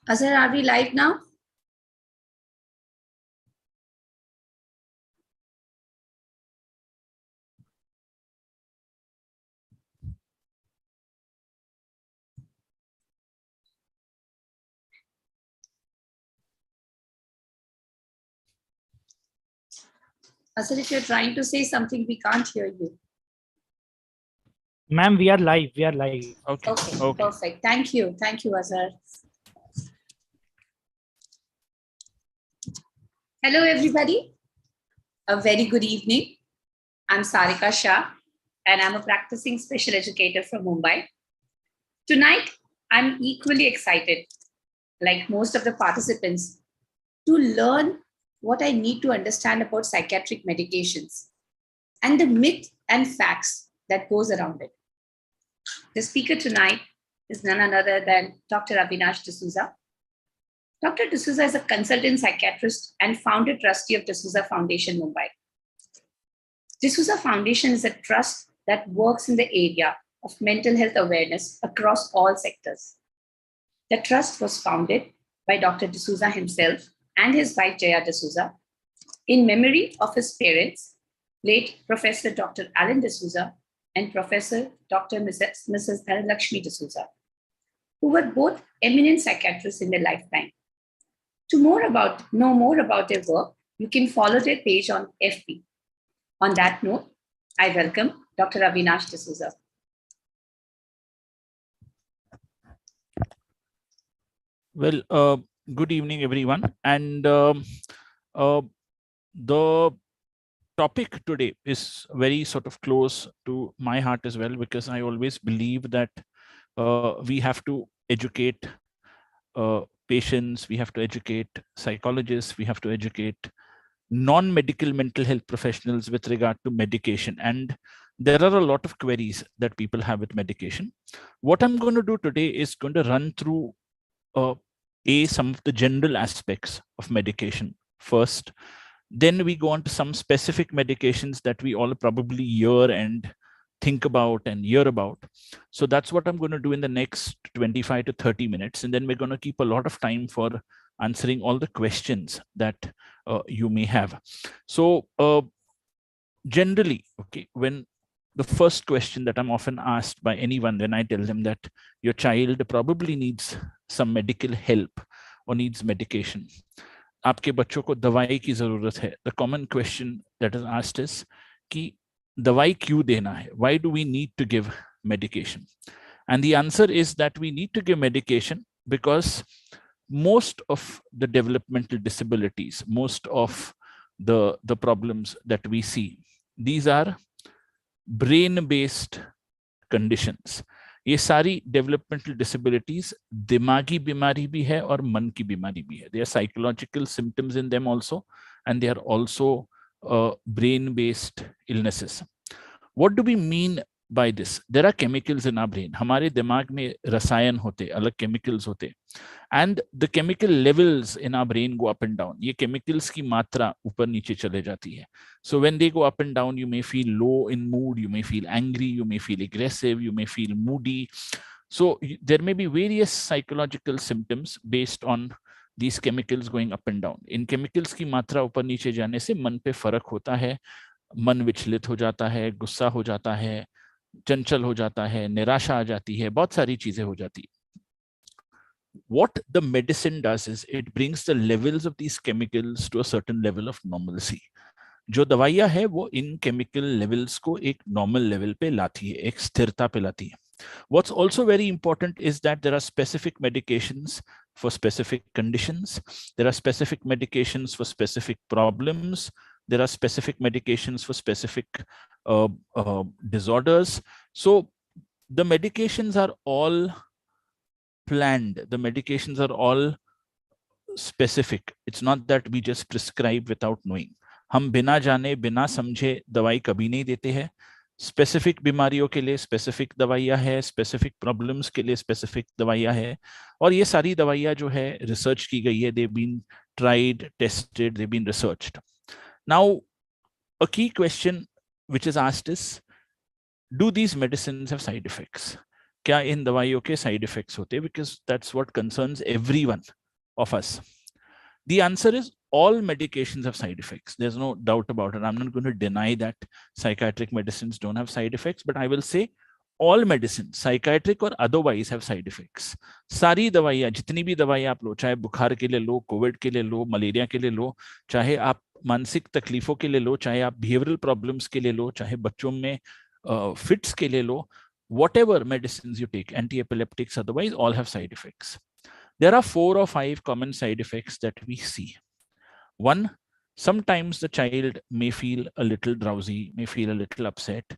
Azhar, are we live now? Azhar, if you're trying to say something, we can't hear you. Ma'am, we are live. We are live. Okay, perfect. Thank you. Thank you, Azhar. Hello, everybody. A very good evening. I'm Sarika Shah, and I'm a practicing special educator from Mumbai. Tonight, I'm equally excited, like most of the participants, to learn what I need to understand about psychiatric medications and the myth and facts that goes around it. The speaker tonight is none other than Dr. Avinash D'Souza. Dr. D'Souza is a consultant psychiatrist and founder trustee of D'Souza Foundation, Mumbai. D'Souza Foundation is a trust that works in the area of mental health awareness across all sectors. The trust was founded by Dr. D'Souza himself and his wife Jaya D'Souza in memory of his parents, late Professor Dr. Alan D'Souza and Professor Dr. Mrs. Dhanalakshmi D'Souza, who were both eminent psychiatrists in their lifetime. To know more about their work, you can follow their page on FB. On that note, I welcome Dr. Avinash D'Souza. Well, good evening, everyone. And the topic today is very sort of close to my heart as well, because I always believe that we have to educate patients, we have to educate psychologists, we have to educate non-medical mental health professionals with regard to medication. And there are a lot of queries that people have with medication. What I'm going to do today is going to run through some of the general aspects of medication first. Then we go on to some specific medications that we all probably hear and think about and hear about. So that's what I'm going to do in the next 25 to 30 minutes. And then we're going to keep a lot of time for answering all the questions that you may have. So generally, okay, when the first question that I'm often asked by anyone when I tell them that your child probably needs some medical help or needs medication, आपके बच्चों को दवाई की जरूरत है, the common question that is asked is कि दवाई क्यों देना है? Why do we need to give medication? And the answer is that we need to give medication because most of the developmental disabilities, most of the problems that we see, these are brain-based conditions. ये सारी developmental disabilities दिमागी बीमारी भी है और मन की बीमारी भी है. There are psychological symptoms in them also, and they are also brain-based illnesses. What do we mean by this? There are chemicals in our brain. हमारे दिमाग में रसायन होते, अलग chemicals होते, and the chemical levels in our brain go up and down. ये chemicals की मात्रा ऊपर नीचे चले जाती है. So when they go up and down, you may feel low in mood, you may feel angry, you may feel aggressive, you may feel moody. So there may be various psychological symptoms based on these chemicals going up and down. In chemicals की मात्रा ऊपर नीचे जाने से मन पे फर्क होता है, मन विचलित हो जाता है, गुस्सा हो जाता है, चंचल हो जाता है, निराशा आ जाती है, बहुत सारी चीजें हो जाती है. What the medicine does is it brings the levels of these chemicals to a certain level of normalcy. जो दवाइयाँ है वो इन chemical levels को एक normal level पे लाती है, एक स्थिरता पे लाती है. What's also very important is that there are specific medications for specific conditions. There are specific medications for specific problems. There are specific medications for specific disorders. So the medications are all planned. The medications are all specific. It's not that we just prescribe without knowing. हम बिना जाने बिना समझे दवाई कभी नहीं देते हैं. स्पेसिफिक बीमारियों के लिए स्पेसिफिक दवाइयाँ है, स्पेसिफिक प्रॉब्लम्स के लिए स्पेसिफिक दवाइयाँ है, और ये सारी दवाइयाँ जो है रिसर्च की गई है. They've been tried, tested, they've been researched. Now, a key question which is asked is, do these medicines have side effects? क्या इन दवाइयों के साइड इफेक्ट्स होते हैं, because that's what concerns everyone of us. The answer is all medications have side effects. There's no doubt about it. I'm not going to deny that psychiatric medicines don't have side effects, but I will say all medicines, psychiatric or otherwise, have side effects. सारी दवाइयाँ, जितनी भी दवाइयाँ आप लो, चाहे बुखार के लिए लो, कोविड के लिए लो, मलेरिया के लिए लो, चाहे आप मानसिक तकलीफों के लिए लो, चाहे आप बिहेवियरल प्रॉब्लम्स के लिए लो, चाहे बच्चों में फिट्स के लिए लो, whatever medicines you take, anti-epileptics, otherwise, all have side effects. There are 4 or 5 common side effects that we see. One, sometimes the child may feel a little drowsy, may feel a little upset.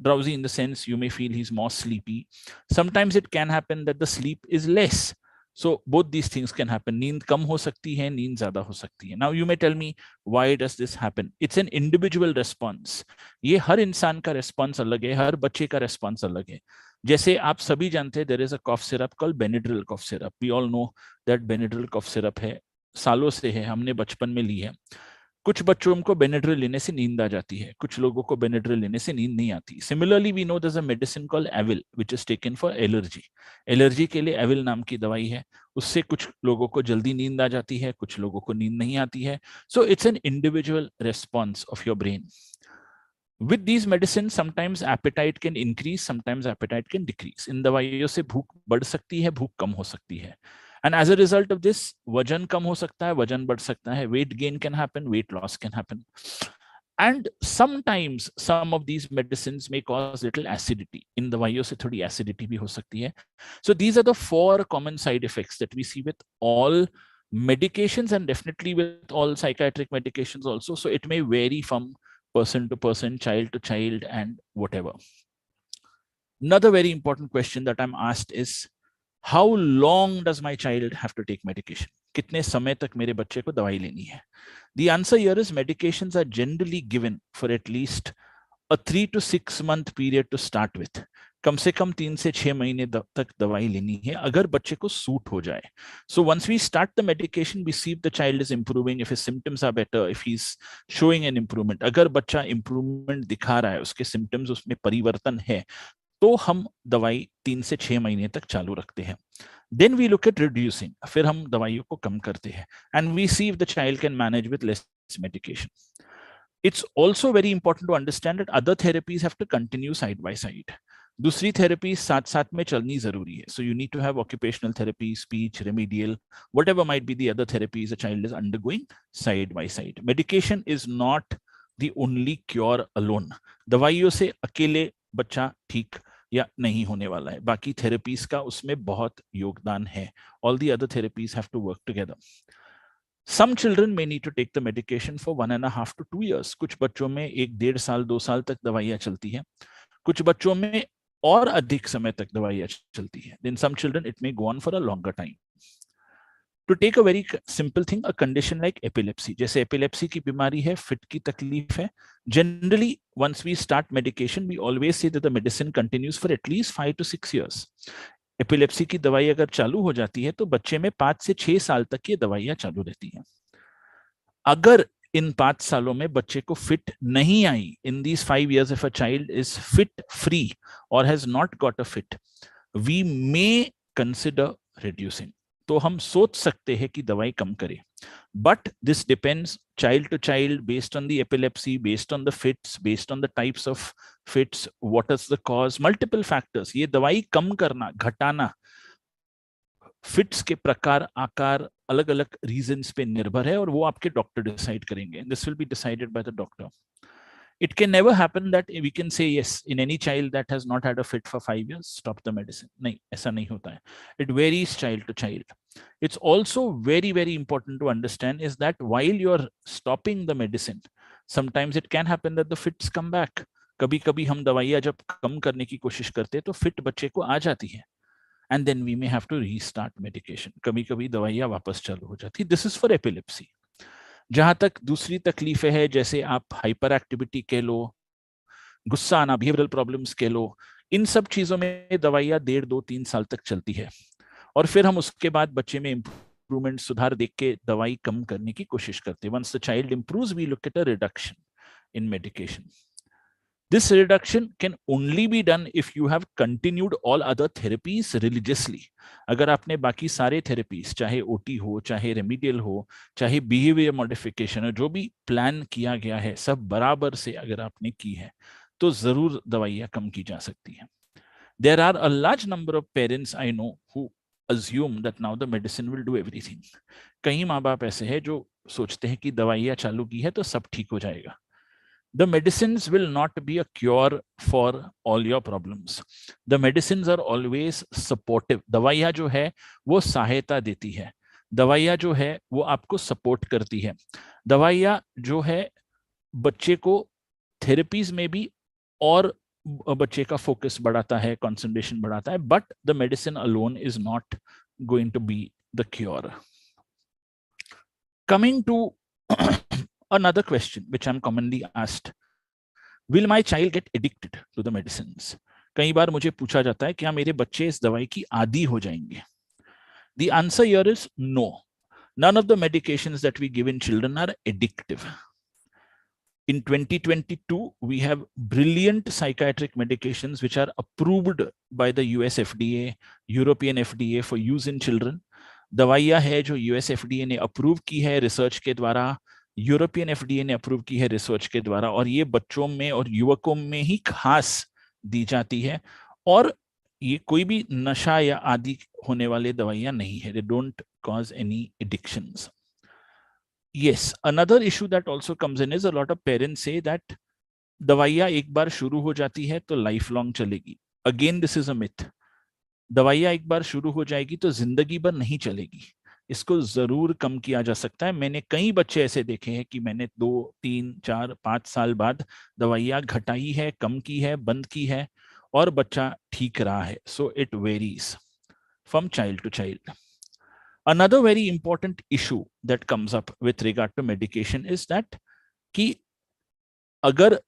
Drowsy in the sense you may feel he's more sleepy. Sometimes it can happen that the sleep is less. So both these things can happen. नींद कम हो सकती है, नींद ज़्यादा हो सकती है. Now you may tell me, why does this happen? It's an individual response. ये हर इंसान का response अलग है, हर बच्चे का response अलग है. जैसे आप सभी जानते हैं, there is a cough syrup called Benadryl cough syrup. We all know that Benadryl cough syrup है, सालों से है, हमने बचपन में ली है. कुछ बच्चों को बेनेड्रिल लेने से नींद आ जाती है, कुछ लोगों को बेनेड्रिल लेने से नींद नहीं आती. Similarly we know there is a medicine called Avil which is taken for allergy. Allergy के लिए एविल नाम की दवाई है, उससे कुछ लोगों को जल्दी नींद आ जाती है, कुछ लोगों को नींद नहीं आती है. So it's an individual response of your brain. With these medicines, sometimes appetite can increase, sometimes appetite can decrease. इन दवाइयों से भूख बढ़ सकती है, भूख कम हो सकती है. And as a result of this, वजन कम हो सकता है, वजन बढ़ सकता है, weight gain can happen, weight loss can happen. And sometimes some of these medicines may cause little acidity. इन दवाइयों से थोड़ी acidity भी हो सकती है. So these are the 4 common side effects that we see with all medications and definitely with all psychiatric medications also. So it may vary from person to person, child to child, and whatever. Another very important question that I'm asked is, how long does my child have to take medication? कितने समय तक मेरे बच्चे को दवाई लेनी है? The answer here is medications are generally given for at least a 3 to 6 month period to start with. कम से कम 3 से 6 महीने तक दवाई लेनी है अगर बच्चे को सूट हो जाए. So once we start the medication, we see if the child is improving, if his symptoms are better, if he's showing an improvement. अगर बच्चा improvement दिखा रहा है, उसके symptoms उसमें परिवर्तन है, तो हम दवाई 3 से 6 महीने तक चालू रखते हैं. Then we look at reducing. फिर हम दवाइयों को कम करते हैं. And we see if the child can manage with less medication. It's also very important to understand that other therapies have to continue side by side. दूसरी therapy साथ साथ में चलनी जरूरी है. So you need to have occupational therapy, speech, remedial, whatever might be the other therapies a child is undergoing side by side. Medication is not the only cure alone. दवाइयों से अकेले बच्चा ठीक या नहीं होने वाला है. बाकी थेरेपीज का उसमें बहुत योगदान है. All the other therapies have to work together. Some children may need to take the medication for 1.5 to 2 years. कुछ बच्चों में 1-1.5 साल 2 साल तक दवाइयाँ चलती है. कुछ बच्चों में और अधिक समय तक दवाइयाँ चलती है. Then some children it may go on for a longer time. To take a very simple thing, a condition like epilepsy, जैसे epilepsy की बीमारी है, fit की तकलीफ है. Generally, once we start medication, we always say that the medicine continues for at least 5 to 6 years. Epilepsy की दवाई अगर चालू हो जाती है तो बच्चे में 5 से 6 साल तक ये दवाइयां चालू रहती हैं. अगर इन 5 सालों में बच्चे को फिट नहीं आई, in these 5 years if a child is fit free or has not got a fit, we may consider reducing. तो हम सोच सकते हैं कि दवाई कम करें. But this depends child to child, based on the epilepsy, based on the fits, based on the types of fits, what is the cause, multiple factors. ये दवाई कम करना, घटाना, फिट्स के प्रकार, आकार, अलग अलग रीजंस पे निर्भर है और वो आपके डॉक्टर डिसाइड करेंगे. This will be decided by the doctor. It can never happen that we can say yes, in any child that has not had a fit for 5 years, stop the medicine. नहीं, ऐसा नहीं होता है. It varies child to child. It's also very, very important to understand is that while you're stopping the medicine, sometimes it can happen that the fits come back. कभी कभी हम दवाइयाँ जब कम करने की कोशिश करते हैं तो फिट बच्चे को आ जाती है. And then we may have to restart medication. कभी कभी दवाइयाँ वापस चालू हो जाती. This is for epilepsy. जहां तक दूसरी तकलीफें हैं, जैसे आप हाइपर एक्टिविटी कह लो, गुस्सा आना, बिहेवियरल प्रॉब्लम्स कह लो, इन सब चीजों में दवाइयाँ 1.5-2-3 साल तक चलती है और फिर हम उसके बाद बच्चे में इंप्रूवमेंट, सुधार देख के दवाई कम करने की कोशिश करते हैं. Once the child improves, we look at a reduction in medication. This reduction can only be done if you have continued all other therapies religiously. अगर आपने बाकी सारे थेरेपीज, चाहे ओटी हो, चाहे रेमिडियल हो, चाहे बिहेवियर मॉडिफिकेशन हो, जो भी प्लान किया गया है, सब बराबर से अगर आपने की है, तो जरूर दवाइयाँ कम की जा सकती हैं. There are a large number of parents I know who assume that now the medicine will do everything. कई माँ बाप ऐसे हैं जो सोचते हैं कि दवाइयाँ चालू की है तो सब ठीक हो जाएगा. The medicines will not be a cure for all your problems. The medicines are always supportive. दवाइयाँ जो है वो सहायता देती है. दवाइयाँ जो है वो आपको सपोर्ट करती है. दवाइयाँ जो है बच्चे को थेरेपीज में भी और बच्चे का फोकस बढ़ाता है, कंसंट्रेशन बढ़ाता है, but the medicine alone is not going to be the cure. Coming to another question which I'm commonly asked, will my child get addicted to the medicines? कई बार मुझे पूछा जाता है क्या मेरे बच्चे इस दवाई की आदी हो जाएंगे? The answer here is no. None of the medications that we give in children are addictive. In 2022, we have brilliant psychiatric medications which are approved by the US FDA, European FDA for use in children. दवाइयाँ है जो US FDA ने approve की है research के द्वारा, European FDA ने approve की है रिसर्च के द्वारा, और ये बच्चों में और युवकों में ही खास दी जाती है. और ये कोई भी नशा या आदि होने वाले दवाइयाँ नहीं है. They don't cause any addictions. Yes, another issue that also comes in is a lot of parents say that दवाइयाँ एक बार शुरू हो जाती है तो लाइफ लॉन्ग चलेगी. Again, this is a myth. दवाइयाँ एक बार शुरू हो जाएगी तो जिंदगी भर नहीं चलेगी. इसको जरूर कम किया जा सकता है. मैंने कई बच्चे ऐसे देखे हैं कि मैंने 2, 3, 4, 5 साल बाद दवाइयाँ घटाई है, कम की है, बंद की है, और बच्चा ठीक रहा है. So it varies from child to child. Another very important issue that comes up with regard to medication is that कि अगर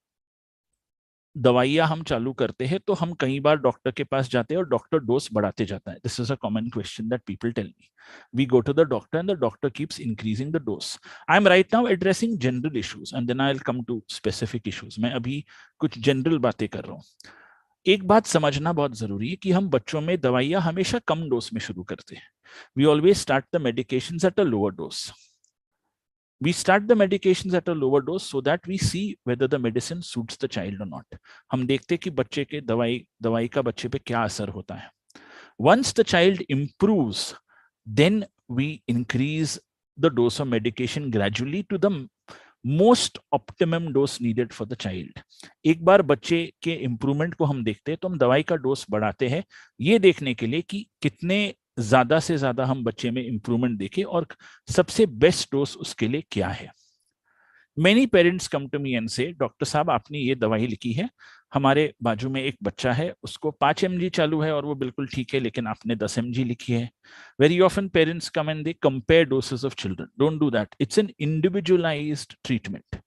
दवाइयाँ हम चालू करते हैं तो हम कई बार डॉक्टर के पास जाते हैं और डॉक्टर डोज बढ़ाते जाता है. This is a common question that people tell me. We go to the doctor and the doctor keeps increasing the dose. I am right now addressing general issues and then I will come to specific issues. मैं अभी कुछ general बातें कर रहा हूँ. एक बात समझना बहुत जरूरी है कि हम बच्चों में दवाइयाँ हमेशा कम डोज में शुरू करते हैं. We always start the medications at a lower dose. We start the medications at a lower dose so that we see whether the medicine suits the child or not. हम देखते कि बच्चे के दवाई का बच्चे पे क्या असर होता है. Once the child improves, then we increase the dose of medication gradually to the most optimum dose needed for the child. एक बार बच्चे के इम्प्रूवमेंट को हम देखते हैं तो हम दवाई का डोज बढ़ाते हैं, ये देखने के लिए कि कितने ज्यादा से ज्यादा हम बच्चे में इंप्रूवमेंट देखें और सबसे बेस्ट डोज उसके लिए क्या है. Many parents come to me and say, doctor साहब आपने ये दवाई लिखी है, हमारे बाजू में एक बच्चा है, उसको 5 mg चालू है और वो बिल्कुल ठीक है, लेकिन आपने 10 mg लिखी है. Very often parents come and they compare doses of children. Don't do that. It's an individualised treatment.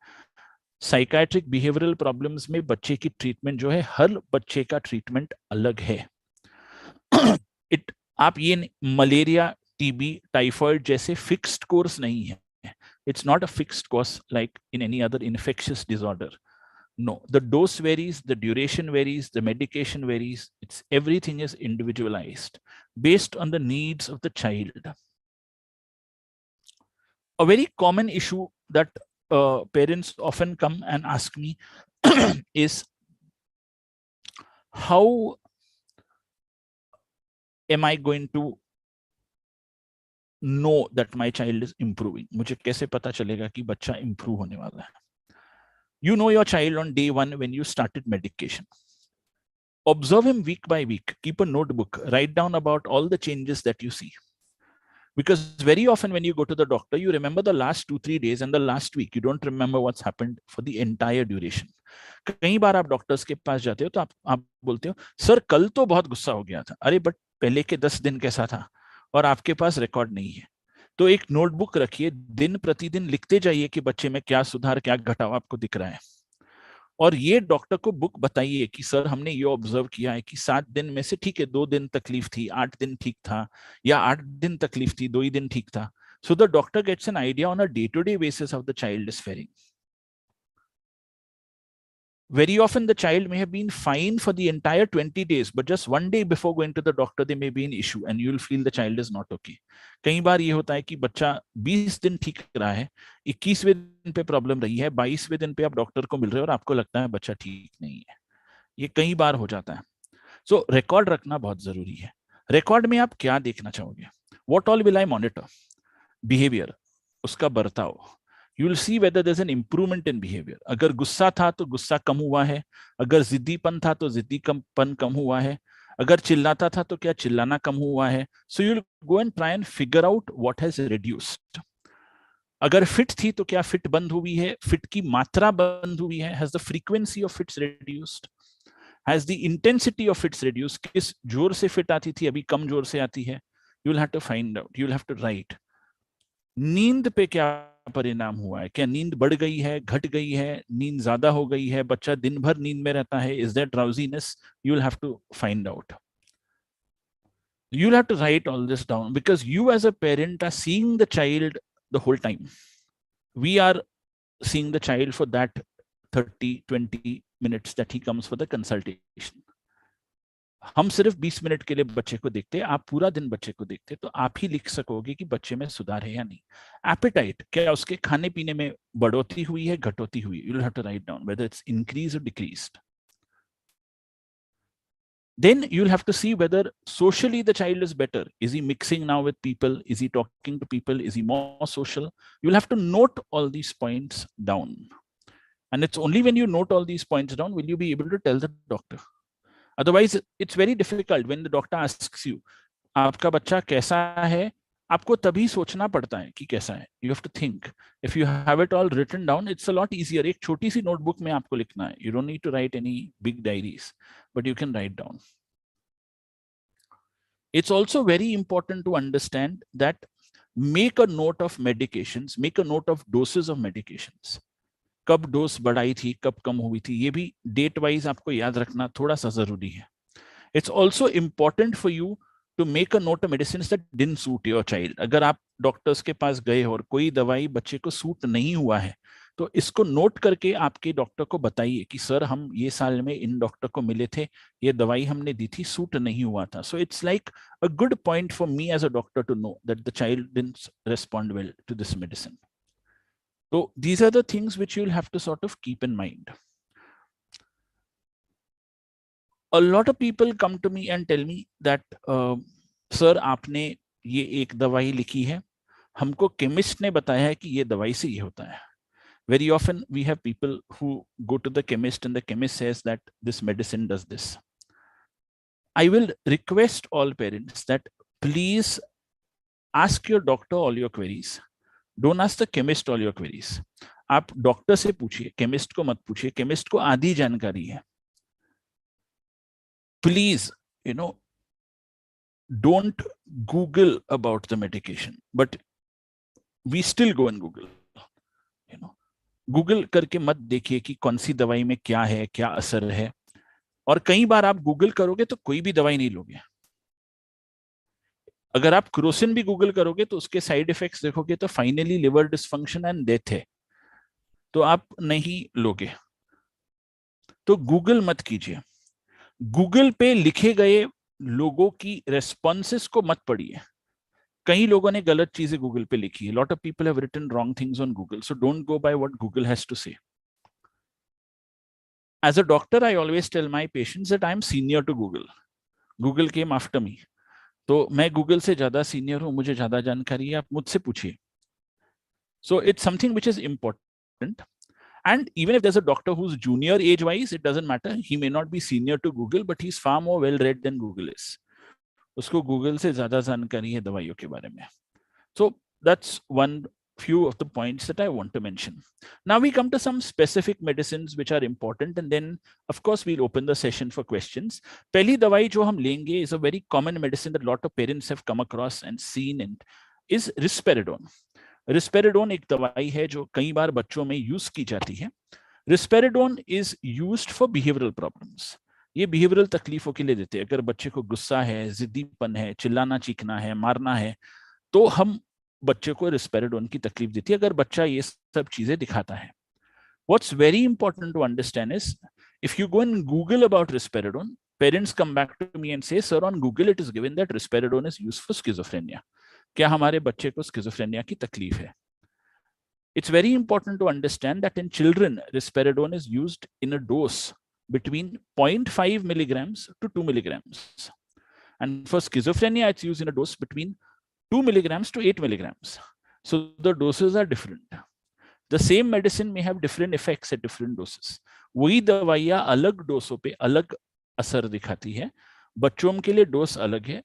Psychiatric behavioural problems में बच्चे की ट्रीटमेंट जो है, हर बच्चे का ट्रीटमेंट अलग है. आप ये मलेरिया, टीबी, टाइफॉइड जैसे फिक्स्ड कोर्स नहीं है. It's not a fixed course like in any other infectious disorder. No, the dose varies, the duration varies, the medication varies. It's everything is individualized based on the needs of the child. A very common issue that parents often come and ask me is how am I going to know that my child is improving? मुझे कैसे पता चलेगा कि बच्चा improve होने वाला है? You know your child on day 1 when you started medication. Observe him week by week. Keep a notebook. Write down about all the changes that you see. Because very often when you go to the doctor, you remember the last 2-3 days and the last week. You don't remember what's happened for the entire duration. कई बार आप doctors के पास जाते हो तो आप बोलते हो, sir कल तो बहुत गुस्सा हो गया था. अरे बट पहले के 10 दिन कैसा था? और आपके पास रिकॉर्ड नहीं है. तो एक नोटबुक रखिए, दिन प्रतिदिन लिखते जाइए कि बच्चे में क्या सुधार, क्या घटाव आपको दिख रहा है. और ये डॉक्टर को बुक बताइए कि सर हमने ये ऑब्जर्व किया है कि 7 दिन में से ठीक है 2 दिन तकलीफ थी, 8 दिन ठीक था, या 8 दिन तकलीफ थी, 2 ही दिन ठीक था. So the doctor gets an idea on a day to day basis of the child is faring. Very often the child may have been fine for the entire 20 days, but just one day before going to the doctor, there may be an issue and you'll feel the child is not okay. कई बार ये होता है कि बच्चा 20 दिन ठीक रहा है, 21वें दिन पे प्रॉब्लम रही है, 22वें दिन पे आप डॉक्टर को मिल रहे हो और आपको लगता है बच्चा ठीक नहीं है. ये कई बार हो जाता है. सो रिकॉर्ड रखना बहुत जरूरी है. रिकॉर्ड में आप क्या देखना चाहोगे? What all will I monitor? Behaviour, उसका बर्ताव. You will see whether there is an improvement in behaviour. अगर गुस्सा था तो गुस्सा कम हुआ है, अगर जिद्दीपन था तो जिद्दीपन कम हुआ है, अगर चिल्लाता था तो क्या चिल्लाना कम हुआ है. So you will go and try and figure out what has reduced. अगर फिट थी तो क्या फिट बंद हुई है, फिट की मात्रा बंद हुई है, has the frequency of fits reduced, has the intensity of fits reduced. किस जोर से फिट आती थी अभी कम जोर से आती है. You will have to find out, you will have to write. नींद पे क्या परिणाम हुआ है, क्या नींद बढ़ गई है, घट गई है, नींद ज्यादा हो गई है, बच्चा दिन भर नींद में रहता है, is there drowsiness. You will have to find out. You'll have to write all this down because you as a parent are seeing the child the whole time. We are seeing the child for that 30-20 minutes that he comes for the consultation. हम सिर्फ 20 minute के लिए बच्चे को देखते हैं, आप पूरा दिन बच्चे को देखते हैं, तो आप ही लिख सकोगे कि बच्चे में सुधार है या नहीं. एपेटाइट, क्या उसके खाने पीने में बढ़ोतरी हुई है, घटोतरी हुई. You will have to write down whether it's increase और decreased. Then you'll have to see whether socially the child is better. Is he mixing now with people? Is he talking to people? Is he more social? You'll have to note all these points down. And it's only when you note all these points down will you be able to tell the doctor. Otherwise, it's very difficult when the doctor asks you, आपका बच्चा कैसा है? आपको तभी सोचना पड़ता है कि कैसा है. You have to think. If you have it all written down, it's a lot easier. एक छोटी सी नोटबुक में आपको लिखना है. You don't need to write any big diaries, but you can write down. It's also very important to understand that make a note of medications, make a note of doses of medications. कब dose बढ़ाई थी, कब कम हुई थी, ये भी date wise आपको याद रखना थोड़ा सा जरूरी है. It's also important for you to make a note of medicines that didn't suit your child. अगर आप डॉक्टर्स के पास गए और कोई दवाई बच्चे को सूट नहीं हुआ है, तो इसको नोट करके आपके डॉक्टर को बताइए कि सर हम ये साल में इन डॉक्टर को मिले थे, ये दवाई हमने दी थी, सूट नहीं हुआ था. So it's like a good point for me as a doctor to know that the child didn't respond well to this medicine. So these are the things which you'll have to sort of keep in mind. A lot of people come to me and tell me that sir आपने ये एक दवाई लिखी है, हमको chemist ने बताया है कि ये दवाई से ये होता है. Very often we have people who go to the chemist and the chemist says that this medicine does this. I will request all parents that please ask your doctor all your queries. Don't ask the chemist all your queries. आप doctor से पूछिए, chemist को मत पूछिए. Chemist को आधी जानकारी है. Please, don't Google about the medication, but we still go and Google. Google करके मत देखिए कि कौन सी दवाई में क्या है, क्या असर है. और कई बार आप गूगल करोगे तो कोई भी दवाई नहीं लोगे. अगर आप क्रोसिन भी गूगल करोगे तो उसके साइड इफेक्ट्स देखोगे तो finally liver dysfunction and death है, तो आप नहीं लोगे. तो गूगल मत कीजिए. गूगल पे लिखे गए लोगों की रेस्पॉन्सेस को मत पढ़िए. कई लोगों ने गलत चीजें गूगल पे लिखी है. Lot of people have written wrong things on Google, so don't go by what Google has to say. As a doctor, I always tell my patients that I am senior to Google. Google came after me. तो मैं Google से ज्यादा senior हूं, मुझे ज्यादा जानकारी है, आप मुझसे पूछिए. So it's something which is important. And even if there's a doctor who's junior age-wise, it doesn't matter. He may not be senior to Google, but he's far more well-read than Google is. उसको Google से ज्यादा जानकारी है दवाइयों के बारे में. So that's one few of the points that I want to mention. Now we come to some specific medicines which are important, and then of course we'll open the session for questions. पहली दवाई जो हम लेंगे is a very common medicine that a lot of parents have come across and seen, and is risperidone. रिस्पेरिडोन एक दवाई है जो कई बार बच्चों में यूज की जाती है. Risperidone is used for behavioural problems. ये बिहेवियरल तकलीफों के लिए देते हैं. अगर बच्चे को गुस्सा है, जिद्दीपन है, चिल्लाना चीखना है, मारना है, तो हम बच्चे को रिस्पेरिडोन की तकलीफ देती है अगर बच्चा ये सब चीजें दिखाता है. What's very important to understand is If you go and Google about risperidone, parents come back to me and say, sir, on Google it is given that risperidone is used for schizophrenia. क्या हमारे बच्चे को schizophrenia की तकलीफ है? It's very important to understand that in children, risperidone is used in a dose between 0.5 milligrams to 2 milligrams. And for schizophrenia, it's used in a dose between 2 milligrams to 8 milligrams. So the doses are different. The same medicine may have different effects at different doses. वही दवाइयाँ अलग डोसों पे अलग असर दिखाती है. बच्चों के लिए डोस अलग है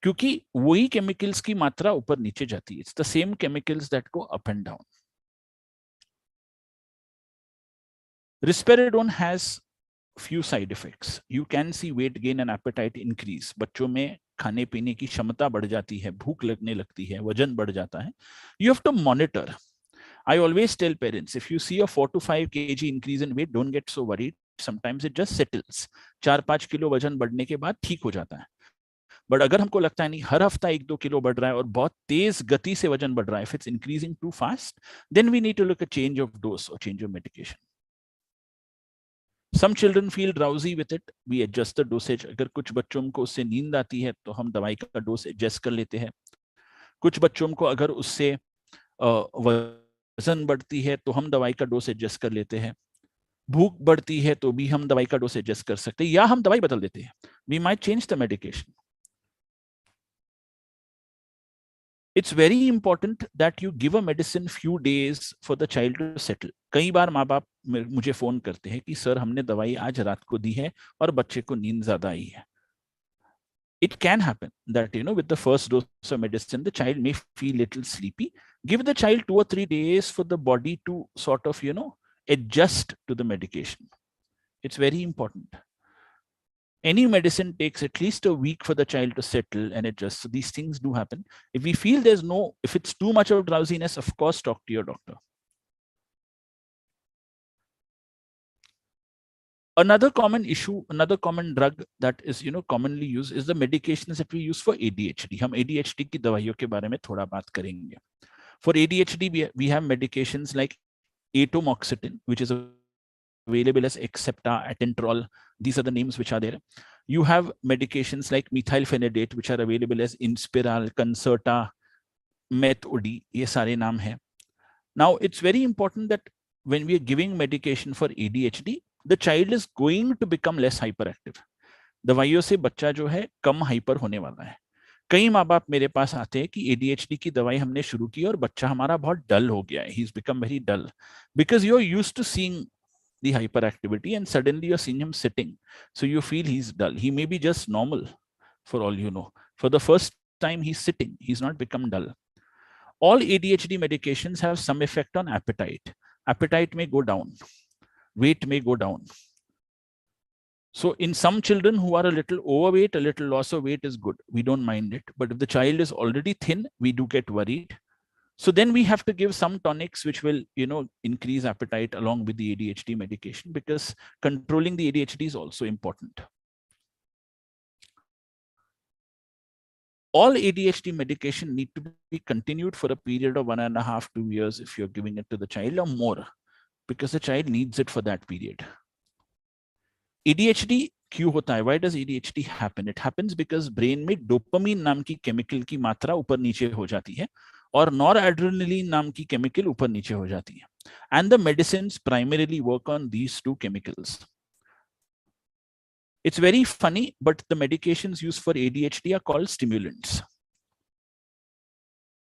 क्योंकि वही केमिकल्स की मात्रा ऊपर नीचे जाती है. It's the same chemicals that go up and down. Risperidone has few side effects. You can see weight gain and appetite increase. बच्चों में खाने पीने की क्षमता बढ़ जाती है, भूख लगने लगती है, वजन बढ़ जाता है. You have to monitor. I always tell parents, if you see a 4 to 5 kg increase in weight, don't get so worried. Sometimes it just settles. 4-5 kilo वजन बढ़ने के बाद ठीक हो जाता है. बट अगर हमको लगता है नहीं हर हफ्ता 1-2 किलो बढ़ रहा है और बहुत तेज गति से वजन बढ़ रहा है, if it's increasing too fast, then we need to look at change of dose or change of medication. Some children feel drowsy with it. We adjust the dosage. अगर कुछ बच्चों को उससे नींद आती है तो हम दवाई का डोज एडजस्ट कर लेते हैं. कुछ बच्चों को अगर उससे वजन बढ़ती है तो हम दवाई का डोज एडजस्ट कर लेते हैं. भूख बढ़ती है तो भी हम दवाई का डोज एडजस्ट कर सकते हैं या हम दवाई बदल देते हैं. We might change the medication. It's very important that you give a medicine few days for the child to settle. कई बार माँ बाप मुझे फोन करते हैं कि सर हमने दवाई आज रात को दी है और बच्चे को नींद ज्यादा आई है. It can happen that with the first dose of medicine the child may feel little sleepy. Give the child 2 or 3 days for the body to sort of adjust to the medication. It's very important. Any medicine takes at least a week for the child to settle and adjust. So these things do happen. If we feel if it's too much of drowsiness, of course, talk to your doctor. Another common issue, another common drug that is commonly used is the medications that we use for ADHD. हम ADHD की दवाइयों के बारे में थोड़ा बात करेंगे. For ADHD, we have medications like atomoxetine, which is available as Accepta, Atentrol. These are the names which are there. You have medications like methylphenidate, which are available as Inspiral, Concerta, Meth-OD. ये सारे नाम हैं. Now, it's very important that when we are giving medication for ADHD, the child is going to become less hyperactive. दवाइयों से बच्चा जो है कम hyper होने वाला है. कई माँ बाप मेरे पास आते हैं कि ADHD की दवाई हमने शुरू की और बच्चा हमारा बहुत डल हो गया है. He's become very dull because you're used to seeing the hyperactivity and suddenly you're seeing him sitting. So you feel he's dull. He may be just normal for all you know. For the first time he's sitting, he's not become dull. All ADHD medications have some effect on appetite. Appetite may go down. Weight may go down. So in some children who are a little overweight, a little loss of weight is good. We don't mind it. But if the child is already thin, we do get worried. So then we have to give some tonics which will, increase appetite along with the ADHD medication, because controlling the ADHD is also important. All ADHD medication need to be continued for a period of 1.5 to 2 years if you're giving it to the child, or more, because the child needs it for that period. ADHD क्यों होता है? Why does ADHD happen? It happens because brain में dopamine नाम की chemical की मात्रा ऊपर नीचे हो जाती है और noradrenaline नाम की chemical ऊपर नीचे हो जाती है. And the medicines primarily work on these two chemicals. It's very funny, but the medications used for ADHD are called stimulants.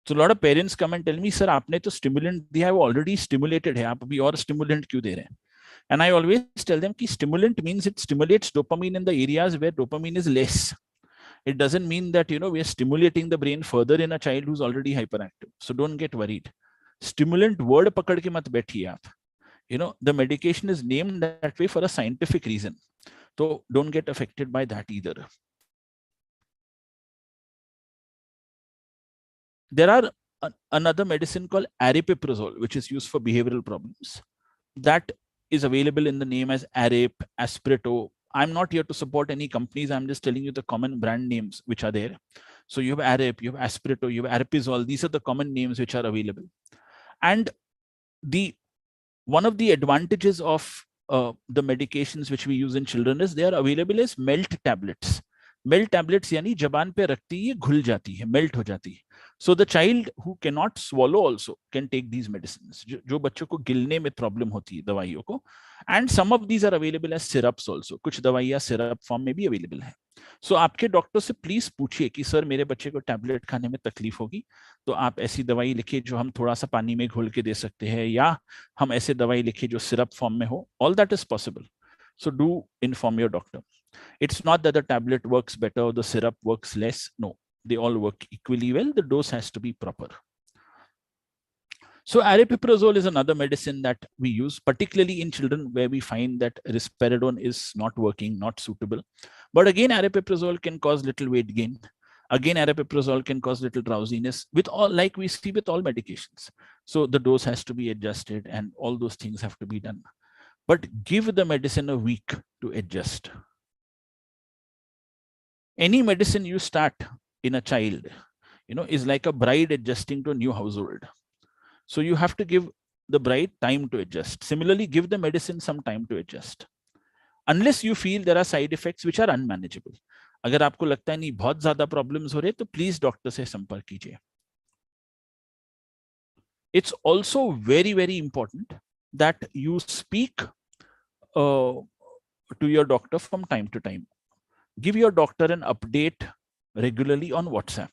So a lot of parents come and tell me, sir, आपने तो stimulant दिया है, वो already stimulated है, आप अभी और stimulant क्यों दे रहे हैं? And I always tell them that stimulant means it stimulates dopamine in the areas where dopamine is less. It doesn't mean that, we are stimulating the brain further in a child who's already hyperactive. So don't get worried. Stimulant word pakad ke mat baithiye aap. The medication is named that way for a scientific reason. So don't get affected by that either. There are another medicine called aripiprazole, which is used for behavioral problems. That is available in the name as Arip, Aspirito. I'm not here to support any companies. I'm just telling you the common brand names which are there. So you have Arip, you have Aspirito, you have Aripizole. These are the common names which are available. And one of the advantages of the medications which we use in children is they are available as melt tablets. Melt tablets यानी जबान पे रखती है घुल जाती है, melt हो जाती है. So the child who cannot swallow also can take these medicines. जो बच्चों को गिलने में प्रॉब्लम होती है दवाइयों को, and some of these are available as syrups also. कुछ दवाइयाँ syrup form में भी available है. So आपके डॉक्टर से प्लीज पूछिए कि सर मेरे बच्चे को टैबलेट खाने में तकलीफ होगी, तो आप ऐसी दवाई लिखिए जो हम थोड़ा सा पानी में घोल के दे सकते हैं, या हम ऐसे दवाई लिखिए जो सिरप फॉर्म में हो. All that is possible. So do inform your doctor. It's not that the tablet works better or the syrup works less. No, they all work equally well. The dose has to be proper. So aripiprazole is another medicine that we use, particularly in children where we find that risperidone is not working, not suitable. But again, aripiprazole can cause little weight gain. Again, aripiprazole can cause little drowsiness, with all, like we see with all medications. So the dose has to be adjusted and all those things have to be done. But give the medicine a week to adjust. Any medicine you start in a child, is like a bride adjusting to a new household. So you have to give the bride time to adjust. Similarly, give the medicine some time to adjust. Unless you feel there are side effects which are unmanageable. अगर आपको लगता है नहीं बहुत ज्यादा problems हो रहे, तो प्लीज डॉक्टर से संपर्क कीजिए. It's also very, very important that you speak to your doctor from time to time. Give your doctor an update regularly on WhatsApp.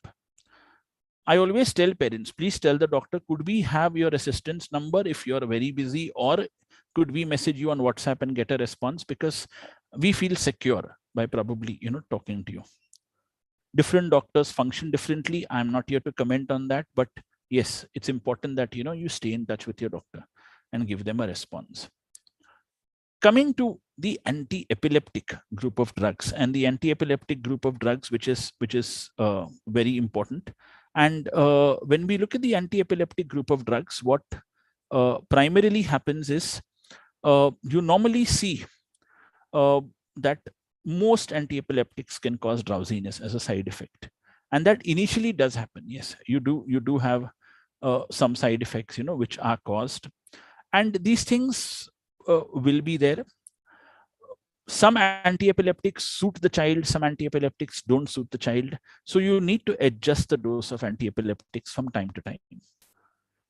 I always tell parents, please tell the doctor, could we have your assistant's number if you're very busy, or could we message you on WhatsApp and get a response? Because we feel secure by probably, talking to you. Different doctors function differently. I'm not here to comment on that, but yes, it's important that, you stay in touch with your doctor and give them a response. Coming to the anti-epileptic group of drugs, and the anti-epileptic group of drugs, which is very important. And when we look at the anti-epileptic group of drugs, what primarily happens is you normally see that most anti-epileptics can cause drowsiness as a side effect, and that initially does happen. Yes, you do have some side effects, which are caused, and these things will be there. Some anti-epileptics suit the child, some anti-epileptics don't suit the child. So you need to adjust the dose of anti-epileptics from time to time.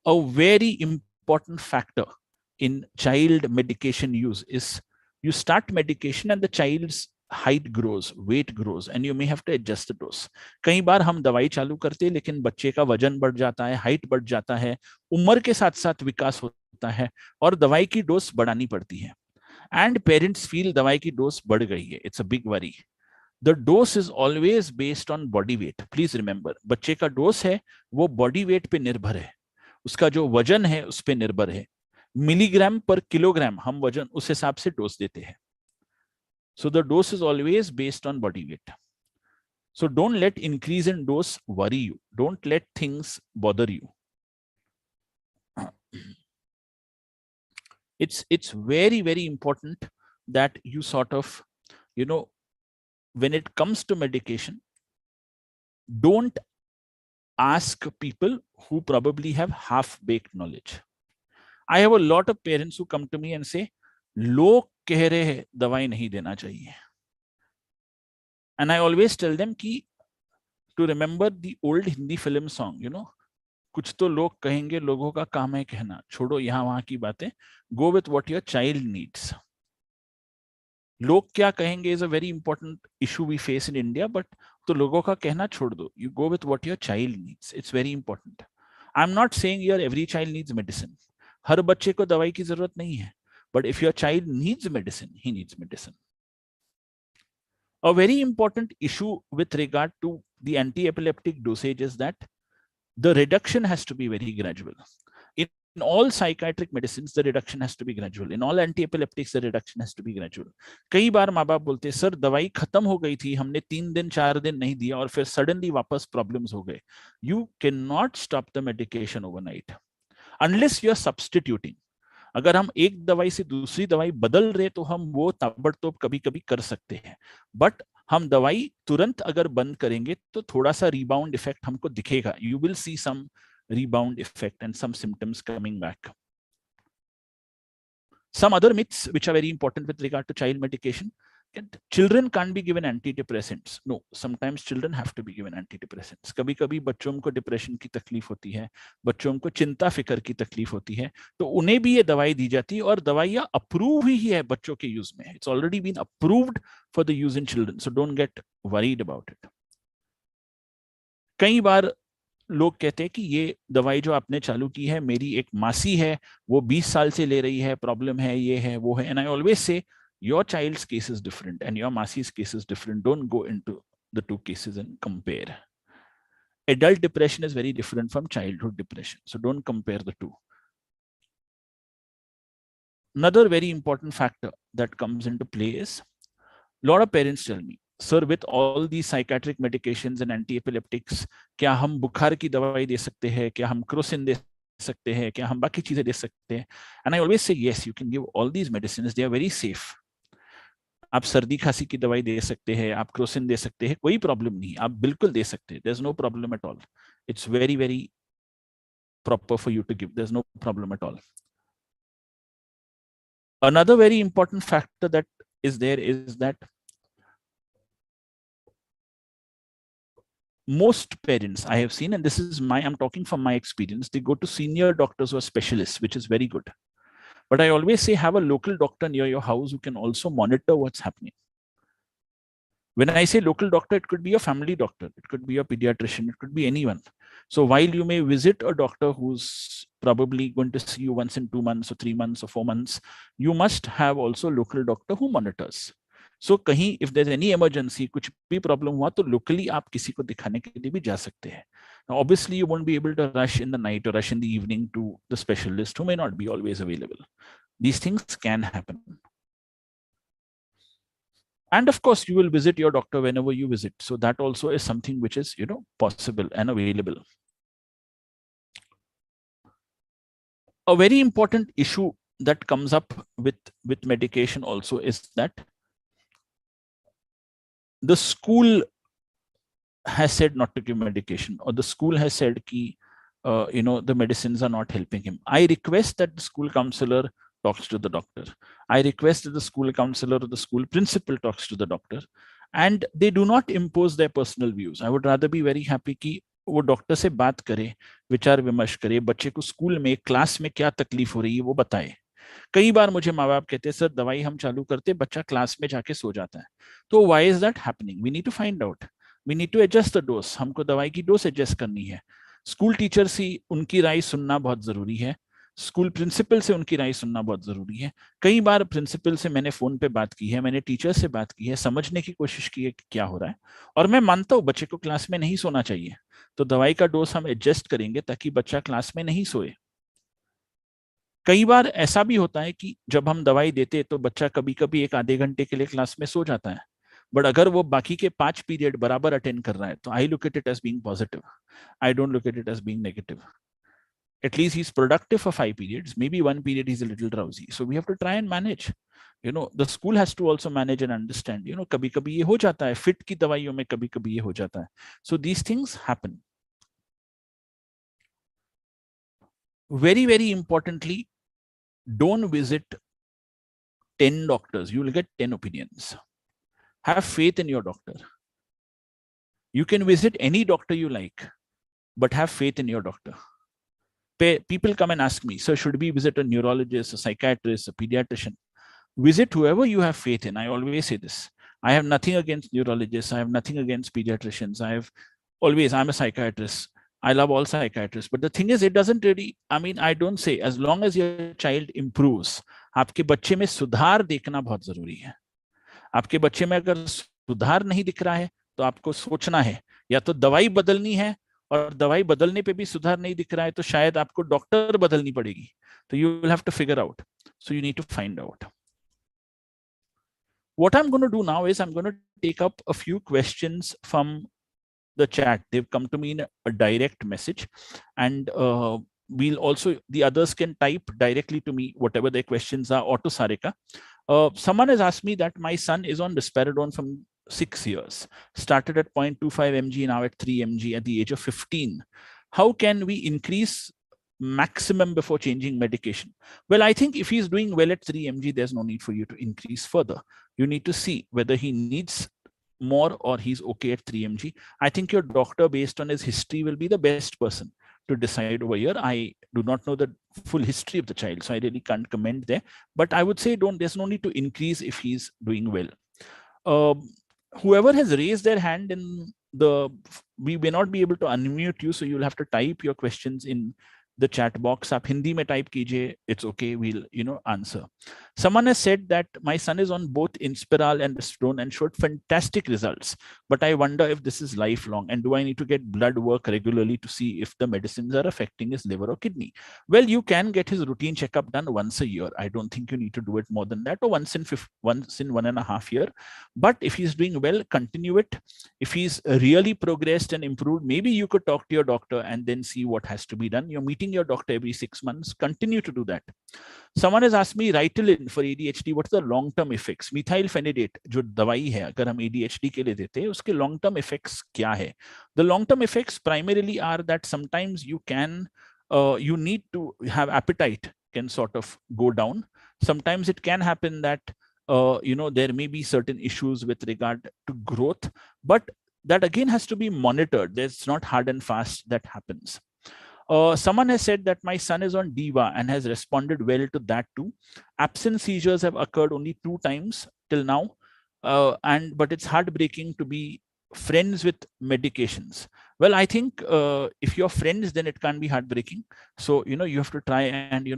A very important factor in child medication use is you start medication and the child's height grows, weight grows, and you may have to adjust the dose. कई बार हम दवाई चालू करते हैं लेकिन बच्चे का वजन बढ़ जाता है, हाइट बढ़ जाता है, उम्र के साथ साथ विकास होता है और दवाई की डोज बढ़ानी पड़ती है. And parents feel दवाई की डोज बढ़ गई है. It's a big worry. The dose is always based on body weight. Please remember, बच्चे का डोज है वो बॉडी वेट पे निर्भर है, उसका जो वजन है उस पे निर्भर है. मिलीग्राम पर किलोग्राम हम वजन उस हिसाब से डोज देते हैं. So the dose is always based on body weight. So don't let increase in dose worry you. Don't let things bother you. It's very, very important that you sort of, when it comes to medication, don't ask people who probably have half-baked knowledge. I have a lot of parents who come to me and say, लोग कह रहे हैं दवाई नहीं देना चाहिए. And I always tell them कि to remember the old Hindi film song, कुछ तो लोग कहेंगे, लोगों का काम है कहना, छोड़ो यहाँ वहां की बातें. Go with what your child needs. लोग क्या कहेंगे is a very important issue we face in India, but तो लोगों का कहना छोड़ दो. You go with what your child needs. It's very important. I'm not saying here every child needs medicine. हर बच्चे को दवाई की जरूरत नहीं है. But if your child needs medicine, he needs medicine. A very important issue with regard to the anti-epileptic dosage is that the reduction has to be very gradual. In all psychiatric medicines, the reduction has to be gradual. In all anti-epileptics, the reduction has to be gradual. कई बार माँ बाप बोलते हैं, sir दवाई खत्म हो गई थी, हमने 3 दिन 4 दिन नहीं दिया और फिर suddenly वापस problems हो गए. You cannot stop the medication overnight unless you are substituting. अगर हम एक दवाई से दूसरी दवाई बदल रहे तो हम वो ताबड़तोड़ कभी कभी कर सकते हैं, बट हम दवाई तुरंत अगर बंद करेंगे तो थोड़ा सा रिबाउंड इफेक्ट हमको दिखेगा. You will see some rebound effect and some symptoms coming back. Some other myths which are very important with regard to child medication. Children can't be given antidepressants. No, sometimes children have to be given antidepressants. कभी कभी बच्चों को depression की तकलीफ होती है, बच्चों को चिंता फिक्र की तकलीफ होती है, तो उन्हें भी ये दवाई दी जाती है और दवाइयाँ अप्रूव ही है बच्चों के यूज में. It's already been approved for the use in children, so don't get worried about it. कई बार लोग कहते हैं कि ये दवाई जो आपने चालू की है, मेरी एक मासी है, वो 20 साल से ले रही है, प्रॉब्लम है, ये है, वो है. And I always say your child's case is different and your masi's case is different. Don't go into the two cases and compare. Adult depression is very different from childhood depression, so don't compare the two. Another very important factor that comes into play is a lot of parents tell me, sir, with all these psychiatric medications and anti-epileptics, क्या हम बुखार की दवाई दे सकते हैं, क्या हम Crocin दे सकते हैं, क्या हम बाकी चीजें दे सकते हैं? And I always say yes, you can give all these medicines, they are very safe. आप सर्दी खांसी की दवाई दे सकते हैं, आप क्रोसिन दे सकते हैं, कोई प्रॉब्लम नहीं, आप बिल्कुल दे सकते हैं. There's no problem at all. It's very, very proper for you to give. There's no problem at all. Another very important factor that is there is that most parents I have seen, and this is I'm talking from my experience, they go to senior doctors or specialists, which is very good. But I always say have a local doctor near your house who can also monitor what's happening. When I say local doctor, it could be a family doctor, it could be a pediatrician, it could be anyone. So while you may visit a doctor who's probably going to see you once in 2 months or 3 months or 4 months, you must have also a local doctor who monitors. So kahin, if there's any emergency, kuch bhi problem hua, to locally aap kisi ko dikhane ke liye bhi ja sakte hain. Now, obviously, you won't be able to rush in the night or rush in the evening to the specialist who may not be always available. These things can happen. And of course, you will visit your doctor whenever you visit. So that also is something which is, possible and available. A very important issue that comes up with medication also is that the school has said not to give medication, or the school has said ki, the medicines are not helping him. I request that the school counselor talks to the doctor. I request that the school counselor or the school principal talks to the doctor, and they do not impose their personal views. I would rather be very happy कि वो doctor से बात करे, विचार विमर्श करे, बच्चे को स्कूल में क्लास में क्या तकलीफ हो रही है वो बताए. कई बार मुझे माँ बाप कहते हैं सर दवाई हम चालू करते बच्चा क्लास में जाके सो जाता है. तो why is that happening? We need to find out. We need to adjust the dose. हमको दवाई की डोज एडजस्ट करनी है. स्कूल टीचर से उनकी राय सुनना बहुत जरूरी है. स्कूल प्रिंसिपल से उनकी राय सुनना बहुत जरूरी है. कई बार प्रिंसिपल से मैंने फोन पे बात की है, मैंने टीचर से बात की है, समझने की कोशिश की है कि क्या हो रहा है. और मैं मानता हूँ बच्चे को क्लास में नहीं सोना चाहिए, तो दवाई का डोज हम एडजस्ट करेंगे ताकि बच्चा क्लास में नहीं सोए. कई बार ऐसा भी होता है कि जब हम दवाई देते तो बच्चा कभी कभी 1-आधे घंटे के लिए क्लास में सो जाता है, बट अगर वो बाकी के 5 पीरियड बराबर अटेंड कर रहा है तो I look at it as being positive. I don't look at it as being negative. At least he's productive for 5 periods. Maybe 1 period he's a little drowsy. So we have to try and manage. The school has to also manage and understand. कभी कभी ये हो जाता है, fit की दवाइयों में कभी कभी ये हो जाता है. So these things happen. Very, very importantly, don't visit 10 doctors. You will get 10 opinions. Have faith in your doctor. You can visit any doctor you like, but have faith in your doctor. People come and ask me, so should we visit a neurologist, a psychiatrist, a pediatrician? Visit whoever you have faith in. I always say this. I have nothing against neurologists. I have nothing against pediatricians. I'm a psychiatrist. I love all psychiatrists. But the thing is, it doesn't really, I don't say, as long as your child improves, आपके बच्चे में सुधार देखना बहुत जरूरी है. आपके बच्चे में अगर सुधार नहीं दिख रहा है, तो आपको सोचना है, या तो दवाई बदलनी है, और दवाई बदलने पे भी सुधार नहीं दिख रहा है तो शायद आपको डॉक्टर बदलनी पड़ेगी. तो you will have to figure out. So you need to find out. What I'm going to do now is I'm going to take up a few questions from the chat. They've come to me in a direct message, and we'll also, the others can type directly to me whatever their questions are, or to Sarika. Someone has asked me that my son is on risperidone from 6 years, started at 0.25 mg, now at 3 mg at the age of 15. How can we increase maximum before changing medication? Well, I think if he's doing well at 3 mg, there's no need for you to increase further. You need to see whether he needs more or he's okay at 3 mg. I think your doctor, based on his history, will be the best person to decide over here. I do not know the full history of the child, so I really can't comment there. But I would say there's no need to increase if he's doing well. Whoever has raised their hand we may not be able to unmute you, so you'll have to type your questions in the chat box. Aap Hindi mein type kijiye, it's okay, we'll answer. Someone has said that my son is on both Inspiral and Risperidone and showed fantastic results, but I wonder if this is lifelong, and do I need to get blood work regularly to see if the medicines are affecting his liver or kidney? Well, you can get his routine checkup done once a year. I don't think you need to do it more than that, or once in 1.5 years. But if he's doing well, continue it. If he's really progressed and improved, maybe you could talk to your doctor and then see what has to be done. You're meeting your doctor every 6 months. Continue to do that. Someone has asked me, Ritalin for ADHD, what's the long-term effects? Methylphenidate, जो दवाई है, अगर हम ADHD के लिए देते हैं, उसके long-term effects क्या है? The long-term effects primarily are that sometimes you need to have appetite can sort of go down. Sometimes it can happen that there may be certain issues with regard to growth, but that again has to be monitored. There's not hard and fast that happens. Someone has said that my son is on Diva and has responded well to that too. Absent seizures have occurred only 2 times till now, but it's heartbreaking to be friends with medications. Well, I think if you're friends, then it can't be heartbreaking. So you have to try and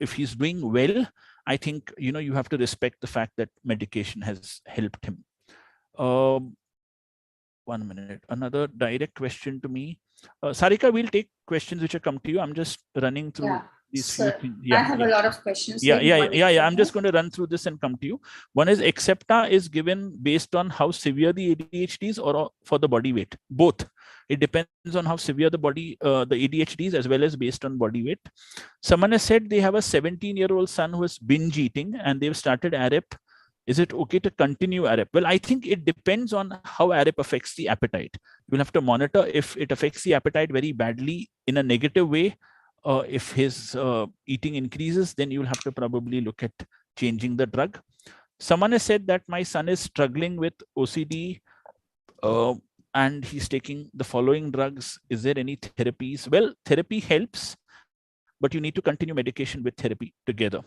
if he's doing well, I think you have to respect the fact that medication has helped him. 1 minute. Another direct question to me. Sarika, we'll take questions which have come to you. I'm just running through these few things. I have a lot of questions. Yeah. I'm just going to run through this and come to you. One is Accepta is given based on how severe the ADHD is or for the body weight. Both. It depends on how severe the ADHD is as well as based on body weight. Someone has said they have a 17-year-old son who is binge eating and they've started AREP. Is it okay to continue AREP? Well, I think it depends on how AREP affects the appetite. You'll have to monitor if it affects the appetite very badly in a negative way. If his eating increases, then you'll have to probably look at changing the drug. Someone has said that my son is struggling with OCD and he's taking the following drugs. Is there any therapies? Well, therapy helps, but you need to continue medication with therapy together.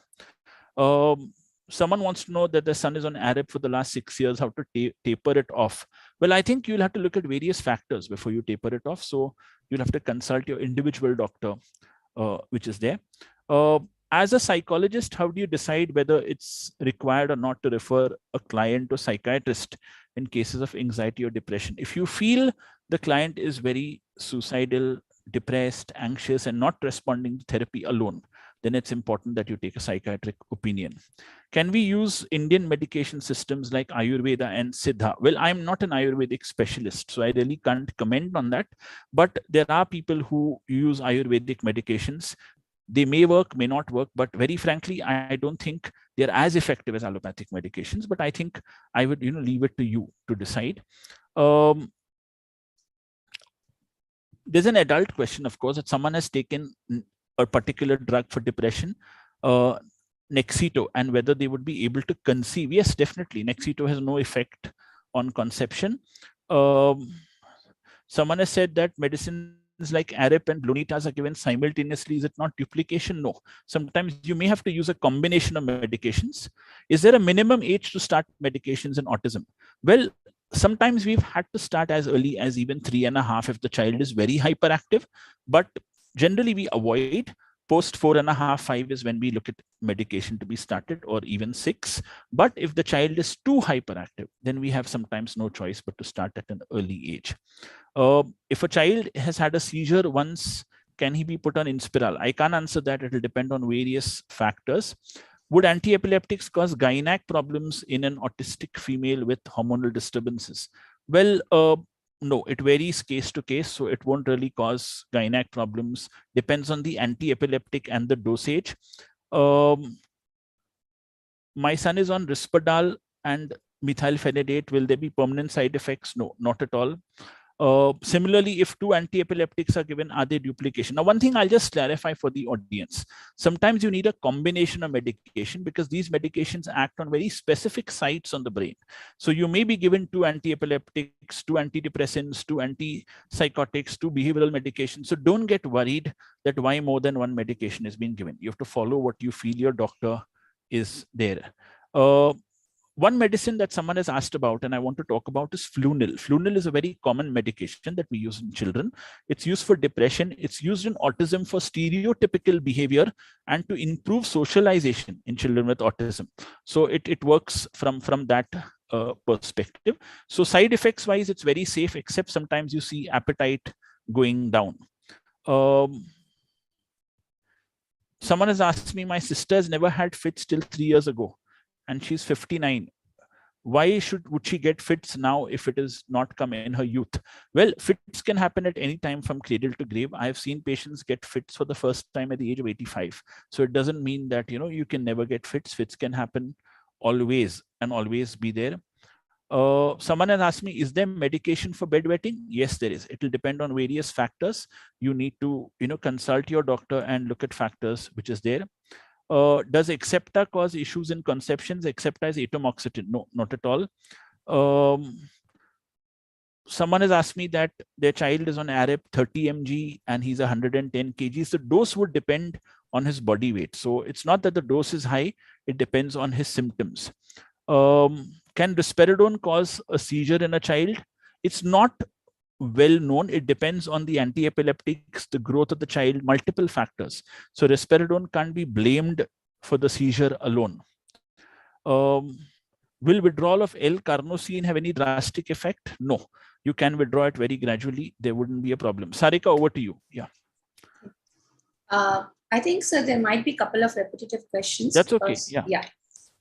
Someone wants to know that the son is on AREP for the last 6 years, how to taper it off. Well, I think you'll have to look at various factors before you taper it off. So you'll have to consult your individual doctor, which is there. As a psychologist, how do you decide whether it's required or not to refer a client to a psychiatrist in cases of anxiety or depression? If you feel the client is very suicidal, depressed, anxious, and not responding to therapy alone, then it's important that you take a psychiatric opinion. Can we use Indian medication systems like Ayurveda and Siddha? Well, I'm not an Ayurvedic specialist, so I really can't comment on that. But there are people who use Ayurvedic medications. They may work, may not work, but very frankly, I don't think they're as effective as allopathic medications. But I think I would leave it to you to decide. There's an adult question, of course, that someone has taken a particular drug for depression, Nexito, and whether they would be able to conceive. Yes, definitely. Nexito has no effect on conception. Someone has said that medicines like AREP and Blunitas are given simultaneously. Is it not duplication? No. Sometimes you may have to use a combination of medications. Is there a minimum age to start medications in autism? Well, sometimes we've had to start as early as even 3.5 if the child is very hyperactive, but generally we avoid. Post 4.5, 5 is when we look at medication to be started, or even 6. But if the child is too hyperactive, then we have sometimes no choice but to start at an early age. If a child has had a seizure once, can he be put on Inspiral? I can't answer that. It will depend on various factors. Would anti-epileptics cause gynac problems in an autistic female with hormonal disturbances? Well, no, it varies case to case, so it won't really cause gynac problems. Depends on the anti-epileptic and the dosage. My son is on Risperdal and methylphenidate. Will there be permanent side effects? No, not at all. Similarly, if two anti-epileptics are given, are they duplication? Now, one thing I'll just clarify for the audience. Sometimes you need a combination of medication because these medications act on very specific sites on the brain. So you may be given two anti-epileptics, two antidepressants, two antipsychotics, two behavioral medications. So don't get worried that why more than one medication is being given. You have to follow what you feel your doctor is there. One medicine that someone has asked about, and I want to talk about, is Flunil. Flunil is a very common medication that we use in children. It's used for depression. It's used in autism for stereotypical behavior and to improve socialization in children with autism. So it works from that perspective. So side effects wise, it's very safe, except sometimes you see appetite going down. Someone has asked me, my sister has never had fits till 3 years ago, and she's 59. Why would she get fits now if it is not come in her youth? Well, fits can happen at any time from cradle to grave. I have seen patients get fits for the first time at the age of 85. So it doesn't mean that, you can never get fits. Fits can happen always and always be there. Someone has asked me, is there medication for bedwetting? Yes, there is. It will depend on various factors. You need to, consult your doctor and look at factors which is there. Does Accepta cause issues in conceptions? Accepta is atomoxetine. No, not at all. Someone has asked me that their child is on AREP 30 mg and he's 110 kgs. The dose would depend on his body weight. So it's not that the dose is high. It depends on his symptoms. Can risperidone cause a seizure in a child? It's not well known. It depends on the anti-epileptics, the growth of the child, multiple factors. So risperidone can't be blamed for the seizure alone. Will withdrawal of L-carnosine have any drastic effect? No. You can withdraw it very gradually. There wouldn't be a problem. Sarika, over to you. Yeah. I think, sir, there might be a couple of repetitive questions. That's okay. Yeah.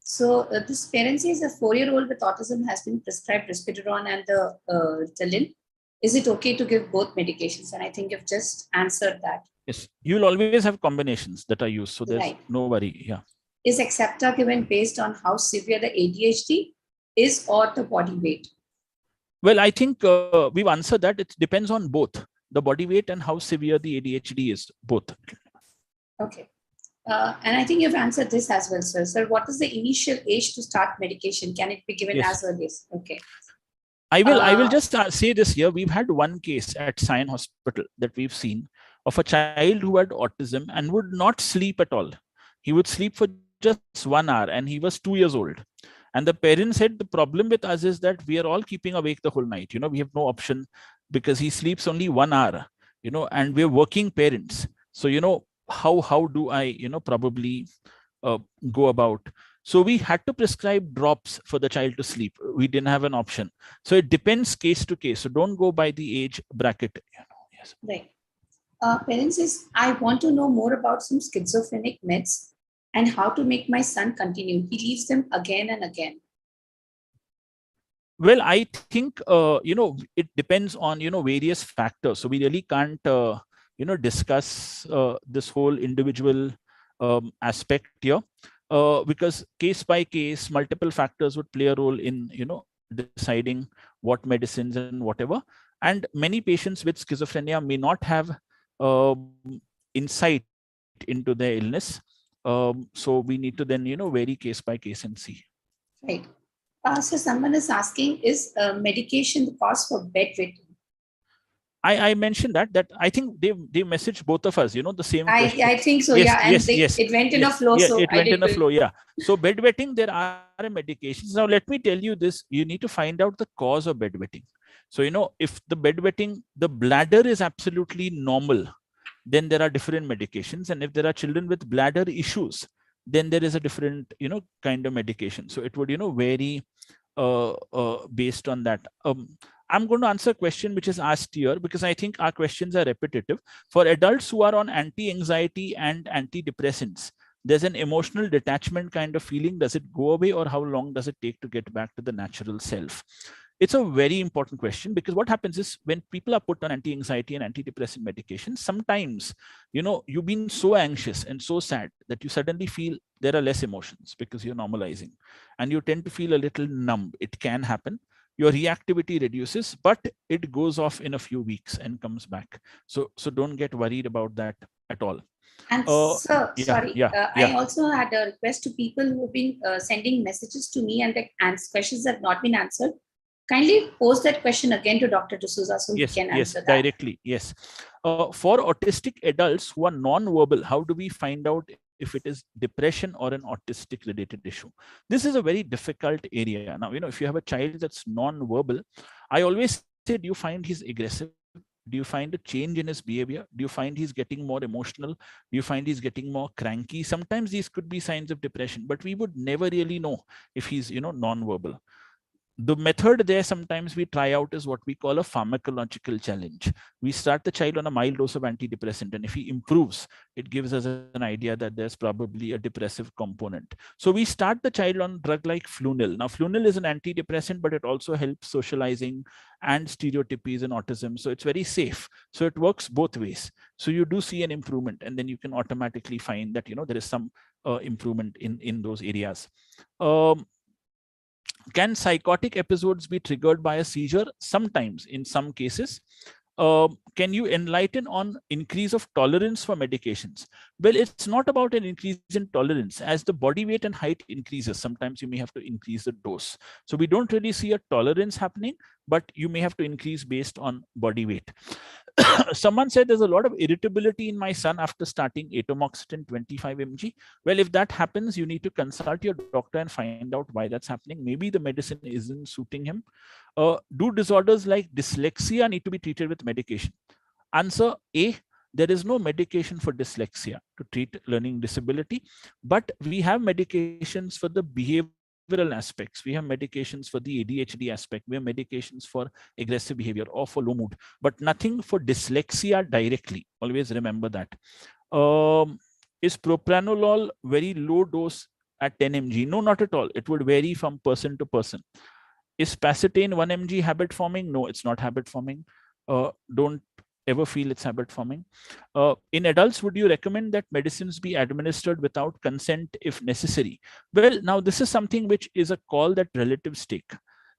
So this parent says a 4-year-old with autism has been prescribed risperidone and the Ritalin. Is it okay to give both medications? And I think you've just answered that. Yes, you'll always have combinations that are used. So there's no worry. Yeah. Is Accepta given based on how severe the ADHD is or the body weight? Well, I think we've answered that. It depends on both the body weight and how severe the ADHD is, both. Okay. And I think you've answered this as well, sir. Sir, what is the initial age to start medication? Can it be given as early as? Okay. I will just say this here. We've had one case at Sion Hospital that we've seen of a child who had autism and would not sleep at all. He would sleep for just 1 hour and he was 2 years old. And the parents said the problem with us is that we are all keeping awake the whole night. We have no option because he sleeps only 1 hour, and we're working parents. So, how do I, probably go about? So we had to prescribe drops for the child to sleep. We didn't have an option. So it depends case to case. So don't go by the age bracket. Yes. Right. Parents says, I want to know more about some schizophrenic meds and how to make my son continue. He leaves them again and again. Well, I think, it depends on, various factors. So we really can't, discuss this whole individual aspect here. Because case by case, multiple factors would play a role in, deciding what medicines and whatever. And many patients with schizophrenia may not have insight into their illness. So we need to then, vary case by case and see. Right. So someone is asking, is medication the cause for bedwetting? I mentioned that I think they messaged both of us, the same question. I think so, yes, yeah. And yes, it went in a flow. Yeah, so it went in a flow, yeah. So bedwetting, there are medications. Now, let me tell you this. You need to find out the cause of bedwetting. So, if the bedwetting, the bladder is absolutely normal, then there are different medications. And if there are children with bladder issues, then there is a different, kind of medication. So it would, vary based on that. I'm going to answer a question which is asked here because I think our questions are repetitive. For adults who are on anti-anxiety and antidepressants, there's an emotional detachment kind of feeling. Does it go away or how long does it take to get back to the natural self? It's a very important question because what happens is when people are put on anti-anxiety and antidepressant medications, sometimes, you've been so anxious and so sad that you suddenly feel there are less emotions because you're normalizing and you tend to feel a little numb. It can happen. your reactivity reduces, but it goes off in a few weeks and comes back. So don't get worried about that at all. And sir, Yeah, sorry, yeah, I yeah. also had a request to people who have been sending messages to me and the questions have not been answered. Kindly pose that question again to Dr. D'Souza so he Yes, can yes, answer that. directly. Yes. For autistic adults who are non-verbal, how do we find out if it is depression or an autistic related issue? This is a very difficult area. Now, if you have a child that's non-verbal, I always say, do you find he's aggressive? Do you find a change in his behavior? Do you find he's getting more emotional? Do you find he's getting more cranky? Sometimes these could be signs of depression, but we would never really know if he's, non-verbal. The method there sometimes we try out is what we call a pharmacological challenge. We start the child on a mild dose of antidepressant, and if he improves, it gives us an idea that there's probably a depressive component. So we start the child on drug like Flunil. Now, Flunil is an antidepressant, but it also helps socializing and stereotypies in autism. So it's very safe. So it works both ways. So you do see an improvement, and then you can automatically find that there is some improvement in those areas. Can psychotic episodes be triggered by a seizure? Sometimes, in some cases. Can you enlighten on increase of tolerance for medications? Well, it's not about an increase in tolerance. As the body weight and height increases, sometimes you may have to increase the dose. So we don't really see a tolerance happening, but you may have to increase based on body weight. Someone said there's a lot of irritability in my son after starting atomoxetin 25 mg. Well, if that happens, you need to consult your doctor and find out why that's happening. Maybe the medicine isn't suiting him. Do disorders like dyslexia need to be treated with medication? Answer A, there is no medication for dyslexia to treat learning disability, but we have medications for the behavioral aspects. We have medications for the ADHD aspect. We have medications for aggressive behavior or for low mood, but nothing for dyslexia directly. Always remember that. Is propranolol very low dose at 10 mg? No, not at all. It would vary from person to person. Is Pacitane 1 mg habit forming? No, it's not habit forming. Don't ever feel it's habit forming. In adults, would you recommend that medicines be administered without consent if necessary? Well, now this is something which is a call that relatives take.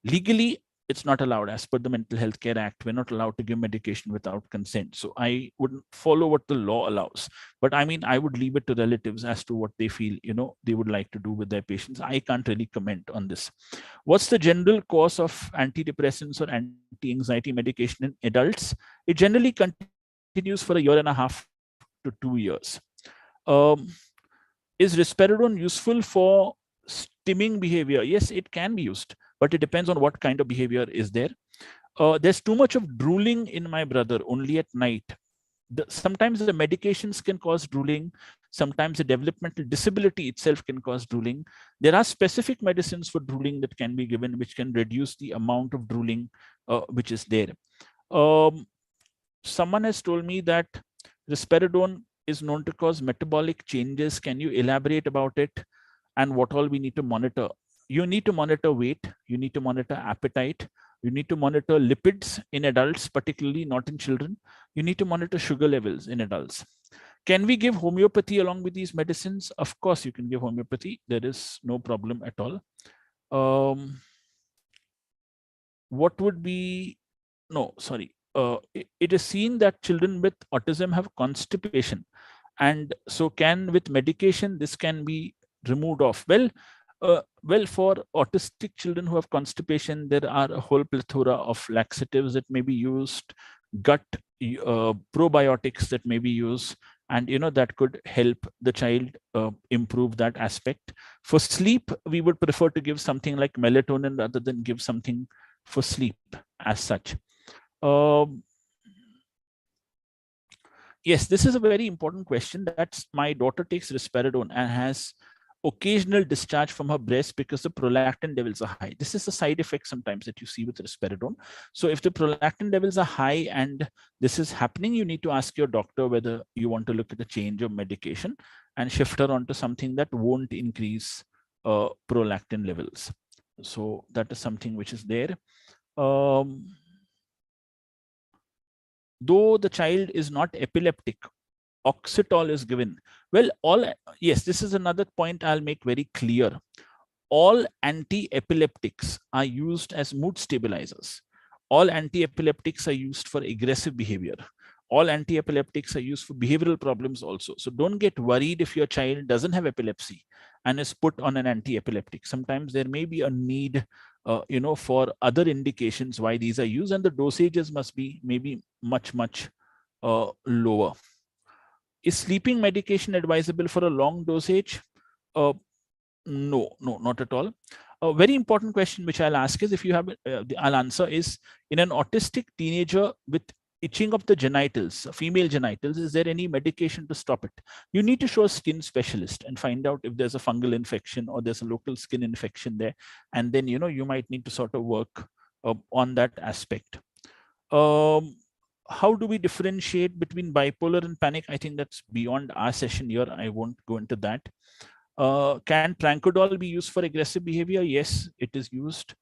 Legally, it's not allowed as per the Mental Health Care Act. We're not allowed to give medication without consent. So I wouldn't follow what the law allows. But I mean, I would leave it to relatives as to what they feel, they would like to do with their patients. I can't really comment on this. What's the general course of antidepressants or anti-anxiety medication in adults? It generally continues for a year and a half to 2 years. Um, is risperidone useful for stimming behavior? Yes, it can be used, but it depends on what kind of behavior is there. There's too much of drooling in my brother only at night. Sometimes the medications can cause drooling. Sometimes the developmental disability itself can cause drooling. There are specific medicines for drooling that can be given, which can reduce the amount of drooling which is there. Someone has told me that risperidone is known to cause metabolic changes. Can you elaborate about it and what all we need to monitor? You need to monitor weight. You need to monitor appetite. You need to monitor lipids in adults, particularly not in children. You need to monitor sugar levels in adults. Can we give homeopathy along with these medicines? Of course, you can give homeopathy. There is no problem at all. What would be, no, sorry. It is seen that children with autism have constipation. And so with medication, this can be removed off. Well, for autistic children who have constipation, there are a whole plethora of laxatives that may be used, gut probiotics that may be used, and that could help the child improve that aspect. For sleep, we would prefer to give something like melatonin rather than give something for sleep as such. Yes, this is a very important question. That's my daughter takes risperidone and has occasional discharge from her breast because the prolactin levels are high. This is a side effect sometimes that you see with risperidone. So if the prolactin levels are high and this is happening, you need to ask your doctor whether you want to look at a change of medication and shift her onto something that won't increase prolactin levels. So that is something which is there. Though the child is not epileptic, oxetol is given. Well, yes, this is another point I'll make very clear. all anti-epileptics are used as mood stabilizers. All anti-epileptics are used for aggressive behavior. All anti-epileptics are used for behavioral problems also. So don't get worried if your child doesn't have epilepsy and is put on an anti-epileptic. Sometimes there may be a need, for other indications why these are used, and the dosages must be maybe much, much lower. Is sleeping medication advisable for a long dosage? No, not at all. A very important question which I'll ask is, if you have, I'll answer is, in an autistic teenager with itching of the genitals, female genitals, is there any medication to stop it? You need to show a skin specialist and find out if there's a fungal infection or there's a local skin infection there. And then, you might need to sort of work on that aspect. How do we differentiate between bipolar and panic? I think that's beyond our session here. I won't go into that. Can Trancodol be used for aggressive behavior? Yes, it is used.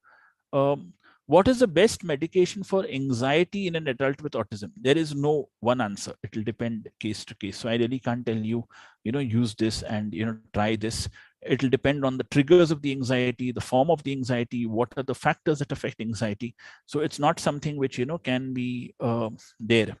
What is the best medication for anxiety in an adult with autism? There is no one answer. It will depend case to case. So I really can't tell you, use this and, try this. It will depend on the triggers of the anxiety, the form of the anxiety, what are the factors that affect anxiety. So it's not something which, can be there.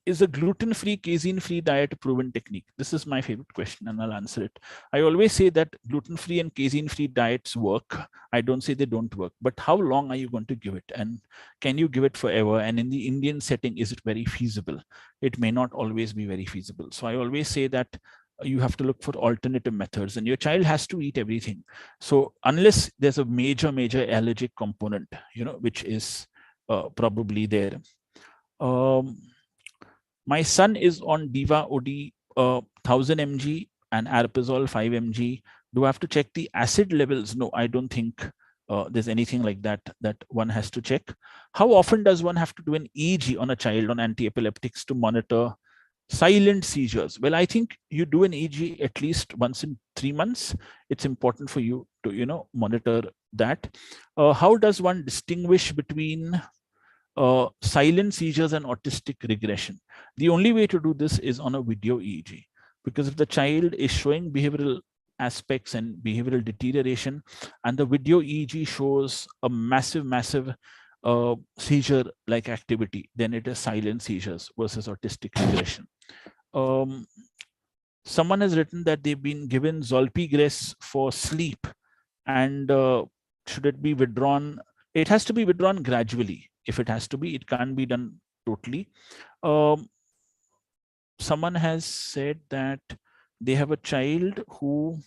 Is a gluten-free, casein-free diet a proven technique? This is my favorite question, and I'll answer it. I always say that gluten-free and casein-free diets work. I don't say they don't work, but how long are you going to give it? And can you give it forever? And in the Indian setting, is it very feasible? It may not always be very feasible. So I always say that you have to look for alternative methods, and your child has to eat everything. So unless there's a major allergic component, which is probably there. My son is on Diva OD 1000 mg and Aripizole 5 mg. Do I have to check the acid levels? No, I don't think there's anything like that one has to check. How often does one have to do an EEG on a child on anti-epileptics to monitor silent seizures? Well, I think you do an EEG at least once in 3 months. It's important for you to, monitor that. How does one distinguish between silent seizures and autistic regression? The only way to do this is on a video EEG, because if the child is showing behavioral aspects and behavioral deterioration, and the video EEG shows a massive seizure-like activity, then it is silent seizures versus autistic regression. Someone has written that they've been given Zolpidem for sleep, and should it be withdrawn? It has to be withdrawn gradually. If it has to be, it can't be done totally. Someone has said that they have a child who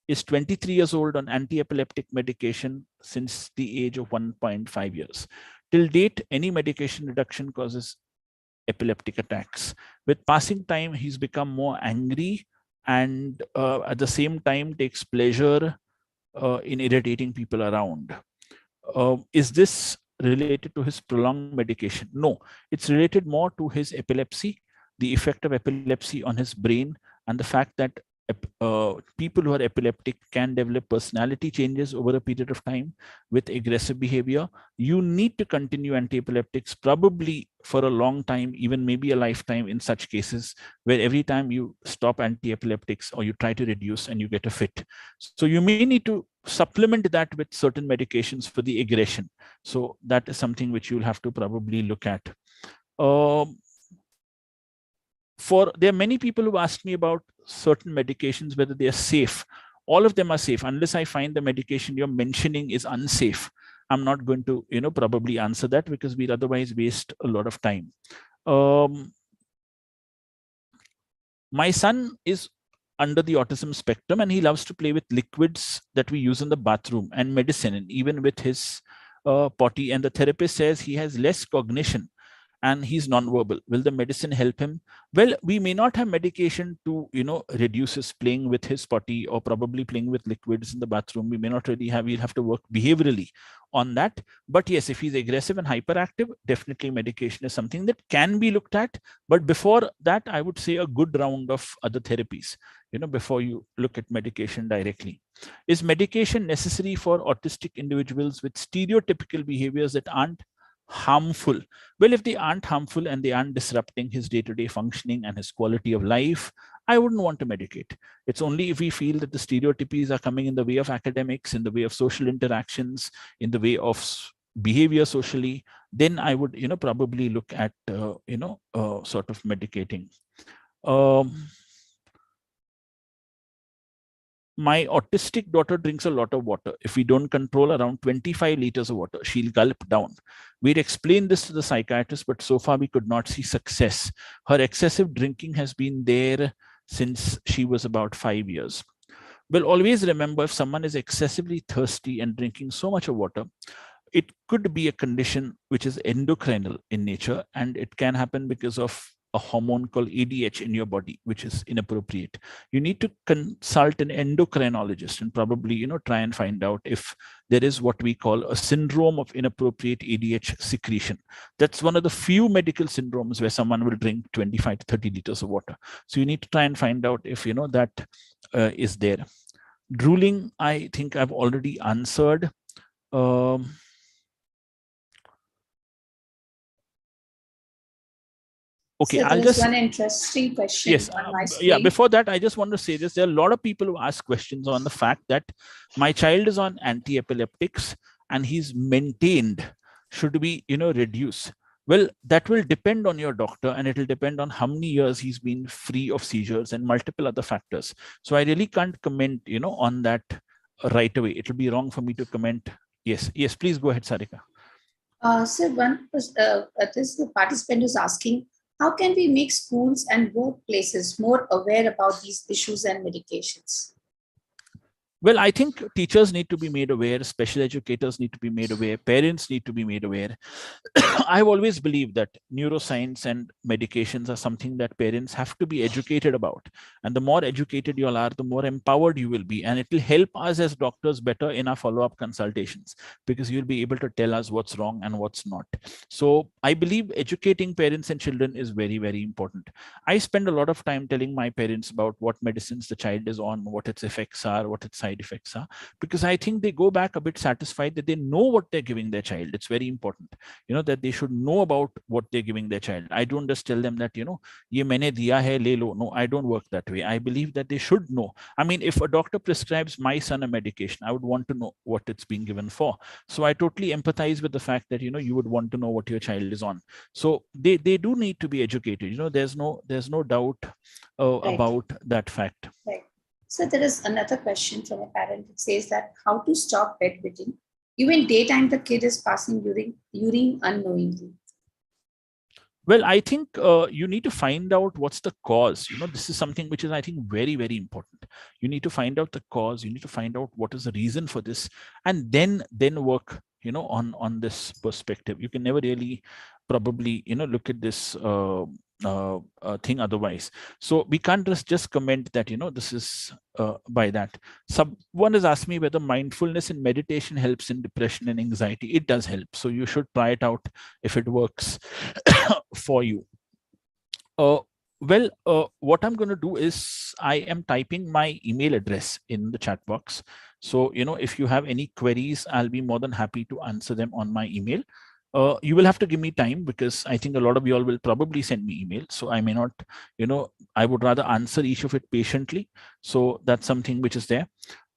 is 23 years old on anti-epileptic medication since the age of 1.5 years. Till date, any medication reduction causes epileptic attacks. With passing time, he's become more angry and at the same time takes pleasure in irritating people around. Is this related to his prolonged medication? No, it's related more to his epilepsy, the effect of epilepsy on his brain, and the fact that people who are epileptic can develop personality changes over a period of time with aggressive behavior. You need to continue anti-epileptics probably for a long time, even maybe a lifetime in such cases, where every time you stop anti-epileptics or you try to reduce and you get a fit. So you may need to supplement that with certain medications for the aggression. So that is something which you'll have to probably look at. There are many people who ask me about certain medications, whether they are safe. All of them are safe unless I find the medication you're mentioning is unsafe. I'm not going to, probably answer that, because we'd otherwise waste a lot of time. My son is under the autism spectrum, and he loves to play with liquids that we use in the bathroom and medicine, and even with his potty. And the therapist says he has less cognition and he's nonverbal. Will the medicine help him? Well, we may not have medication to, reduce his playing with his potty or probably playing with liquids in the bathroom. We may not really have, we'll have to work behaviorally on that. But yes, if he's aggressive and hyperactive, definitely medication is something that can be looked at. But before that, I would say a good round of other therapies, before you look at medication directly. Is medication necessary for autistic individuals with stereotypical behaviors that aren't harmful? Well, if they aren't harmful and they aren't disrupting his day-to-day functioning and his quality of life, I wouldn't want to medicate. It's only if we feel that the stereotypies are coming in the way of academics, in the way of social interactions, in the way of behavior socially, then I would, probably look at, sort of medicating. My autistic daughter drinks a lot of water. If we don't control around 25 liters of water, she'll gulp down. We'd explained this to the psychiatrist, but so far we could not see success. Her excessive drinking has been there since she was about 5 years. Well, always remember, if someone is excessively thirsty and drinking so much of water, it could be a condition which is endocrinal in nature, and it can happen because of a hormone called ADH in your body, which is inappropriate. You need to consult an endocrinologist and probably, try and find out if there is what we call a syndrome of inappropriate ADH secretion. That's one of the few medical syndromes where someone will drink 25 to 30 liters of water. So you need to try and find out if, that is there. Drooling, I think I've already answered. Okay, so I'll just one interesting question. Yes, before that, I just want to say this. There are a lot of people who ask questions on the fact that my child is on anti-epileptics and he's maintained. Should we, reduce? Well, that will depend on your doctor, and it will depend on how many years he's been free of seizures and multiple other factors. So I really can't comment, on that right away. It will be wrong for me to comment. Yes, please go ahead, Sarika. So the participant is asking, how can we make schools and workplaces more aware about these issues and medications? Well, I think teachers need to be made aware, special educators need to be made aware, parents need to be made aware. I've always believed that neuroscience and medications are something that parents have to be educated about. And the more educated you all are, the more empowered you will be. And it will help us as doctors better in our follow-up consultations, because you'll be able to tell us what's wrong and what's not. So I believe educating parents and children is very, very important. I spend a lot of time telling my parents about what medicines the child is on, what its effects are, what its side effects are, because I think they go back a bit satisfied that they know what they're giving their child. It's very important, that they should know about what they're giving their child. I don't just tell them that, ye maine diya hai, le lo. No, I don't work that way. I believe that they should know. I mean, if a doctor prescribes my son a medication, I would want to know what it's being given for. So I totally empathize with the fact that, you would want to know what your child is on. So they do need to be educated. There's no doubt about that fact. Right. So there is another question from a parent. It says that how to stop bedwetting. Even daytime, the kid is passing urine unknowingly. Well, I think you need to find out what's the cause. This is something which is, I think, very, very important. You need to find out the cause. You need to find out what is the reason for this, and then work, on this perspective. You can never really probably, look at this thing otherwise. So we can't just comment that, this is by that. Someone has asked me whether mindfulness and meditation helps in depression and anxiety. It does help. So you should try it out if it works for you. What I'm going to do is I am typing my email address in the chat box. So, if you have any queries, I'll be more than happy to answer them on my email. You will have to give me time, because I think a lot of you all will probably send me email. So I may not, I would rather answer each of it patiently. So that's something which is there.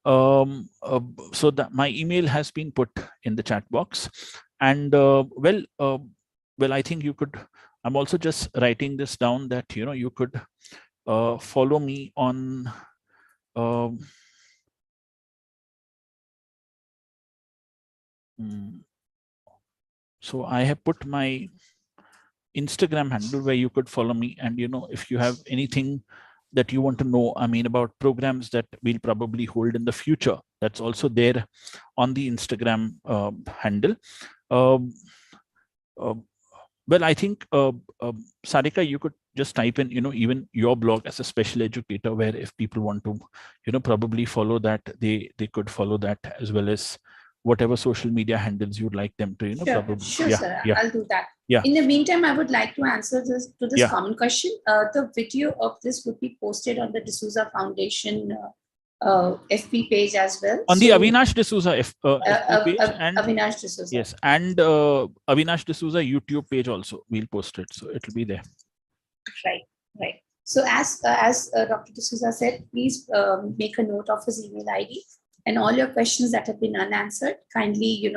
So that my email has been put in the chat box. And I think you could, I'm also just writing this down that, you could follow me on so I have put my Instagram handle where you could follow me. And, if you have anything that you want to know, I mean, about programs that we'll probably hold in the future, that's also there on the Instagram handle. Well, I think, Sarika, you could just type in, even your blog as a special educator, where if people want to, probably follow that, they could follow that, as well as whatever social media handles you'd like them to, probably. Sure, sir. Yeah. I'll do that. Yeah. In the meantime, I would like to answer this common question. The video of this would be posted on the Sousa Foundation FB page as well. On the Avinash Sousa FB page. And Avinash Sousa. Yes, and Avinash Sousa YouTube page also, we'll post it. So it'll be there. Right. So as Dr. D'Souza said, please make a note of his email ID, and all your questions that have been unanswered, kindly,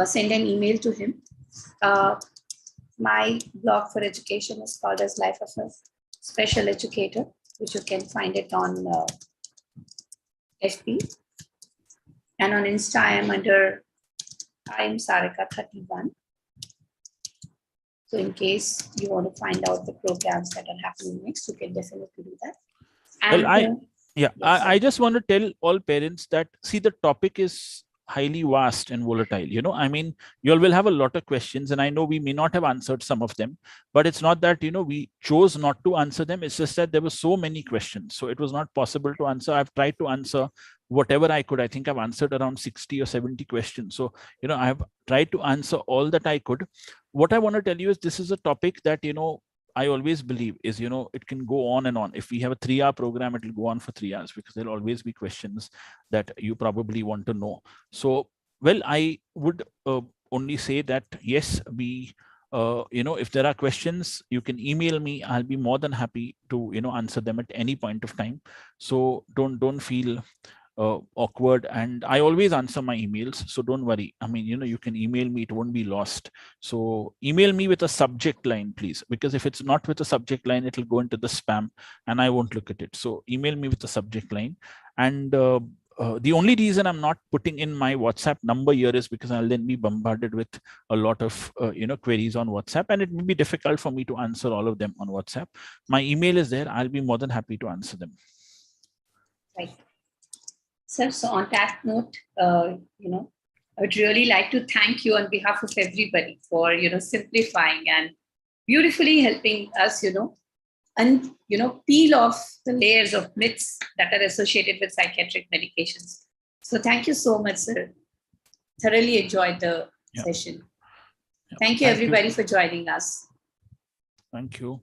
send an email to him. My blog for education is called as Life of a Special Educator, which you can find it on FB. And on Insta, I am under I'm Sarika31. So in case you want to find out the programs that are happening next, you can definitely do that. And well, I just want to tell all parents that, see, the topic is highly vast and volatile. I mean, you all will have a lot of questions, and I know we may not have answered some of them, but it's not that, we chose not to answer them. It's just that there were so many questions, so it was not possible to answer. I've tried to answer whatever I could. I think I've answered around 60 or 70 questions. So, I have tried to answer all that I could. What I want to tell you is, this is a topic that, I always believe is, it can go on and on. If we have a 3-hour program, it will go on for 3 hours, because there'll always be questions that you probably want to know. So, well, I would only say that, yes, we, if there are questions, you can email me. I'll be more than happy to, answer them at any point of time. So don't feel awkward, and I always answer my emails, so don't worry. I mean, you can email me, it won't be lost. So email me with a subject line, please, because if it's not with a subject line, it'll go into the spam and I won't look at it. So email me with a subject line. And the only reason I'm not putting in my WhatsApp number here is because I'll then be bombarded with a lot of queries on WhatsApp, and it may be difficult for me to answer all of them on WhatsApp. My email is there. I'll be more than happy to answer them. Right. Sir, so on that note, I would really like to thank you on behalf of everybody for, simplifying and beautifully helping us, and, peel off the layers of myths that are associated with psychiatric medications. So thank you so much, sir. Thoroughly enjoyed the session. Thank you, everybody, for joining us. Thank you.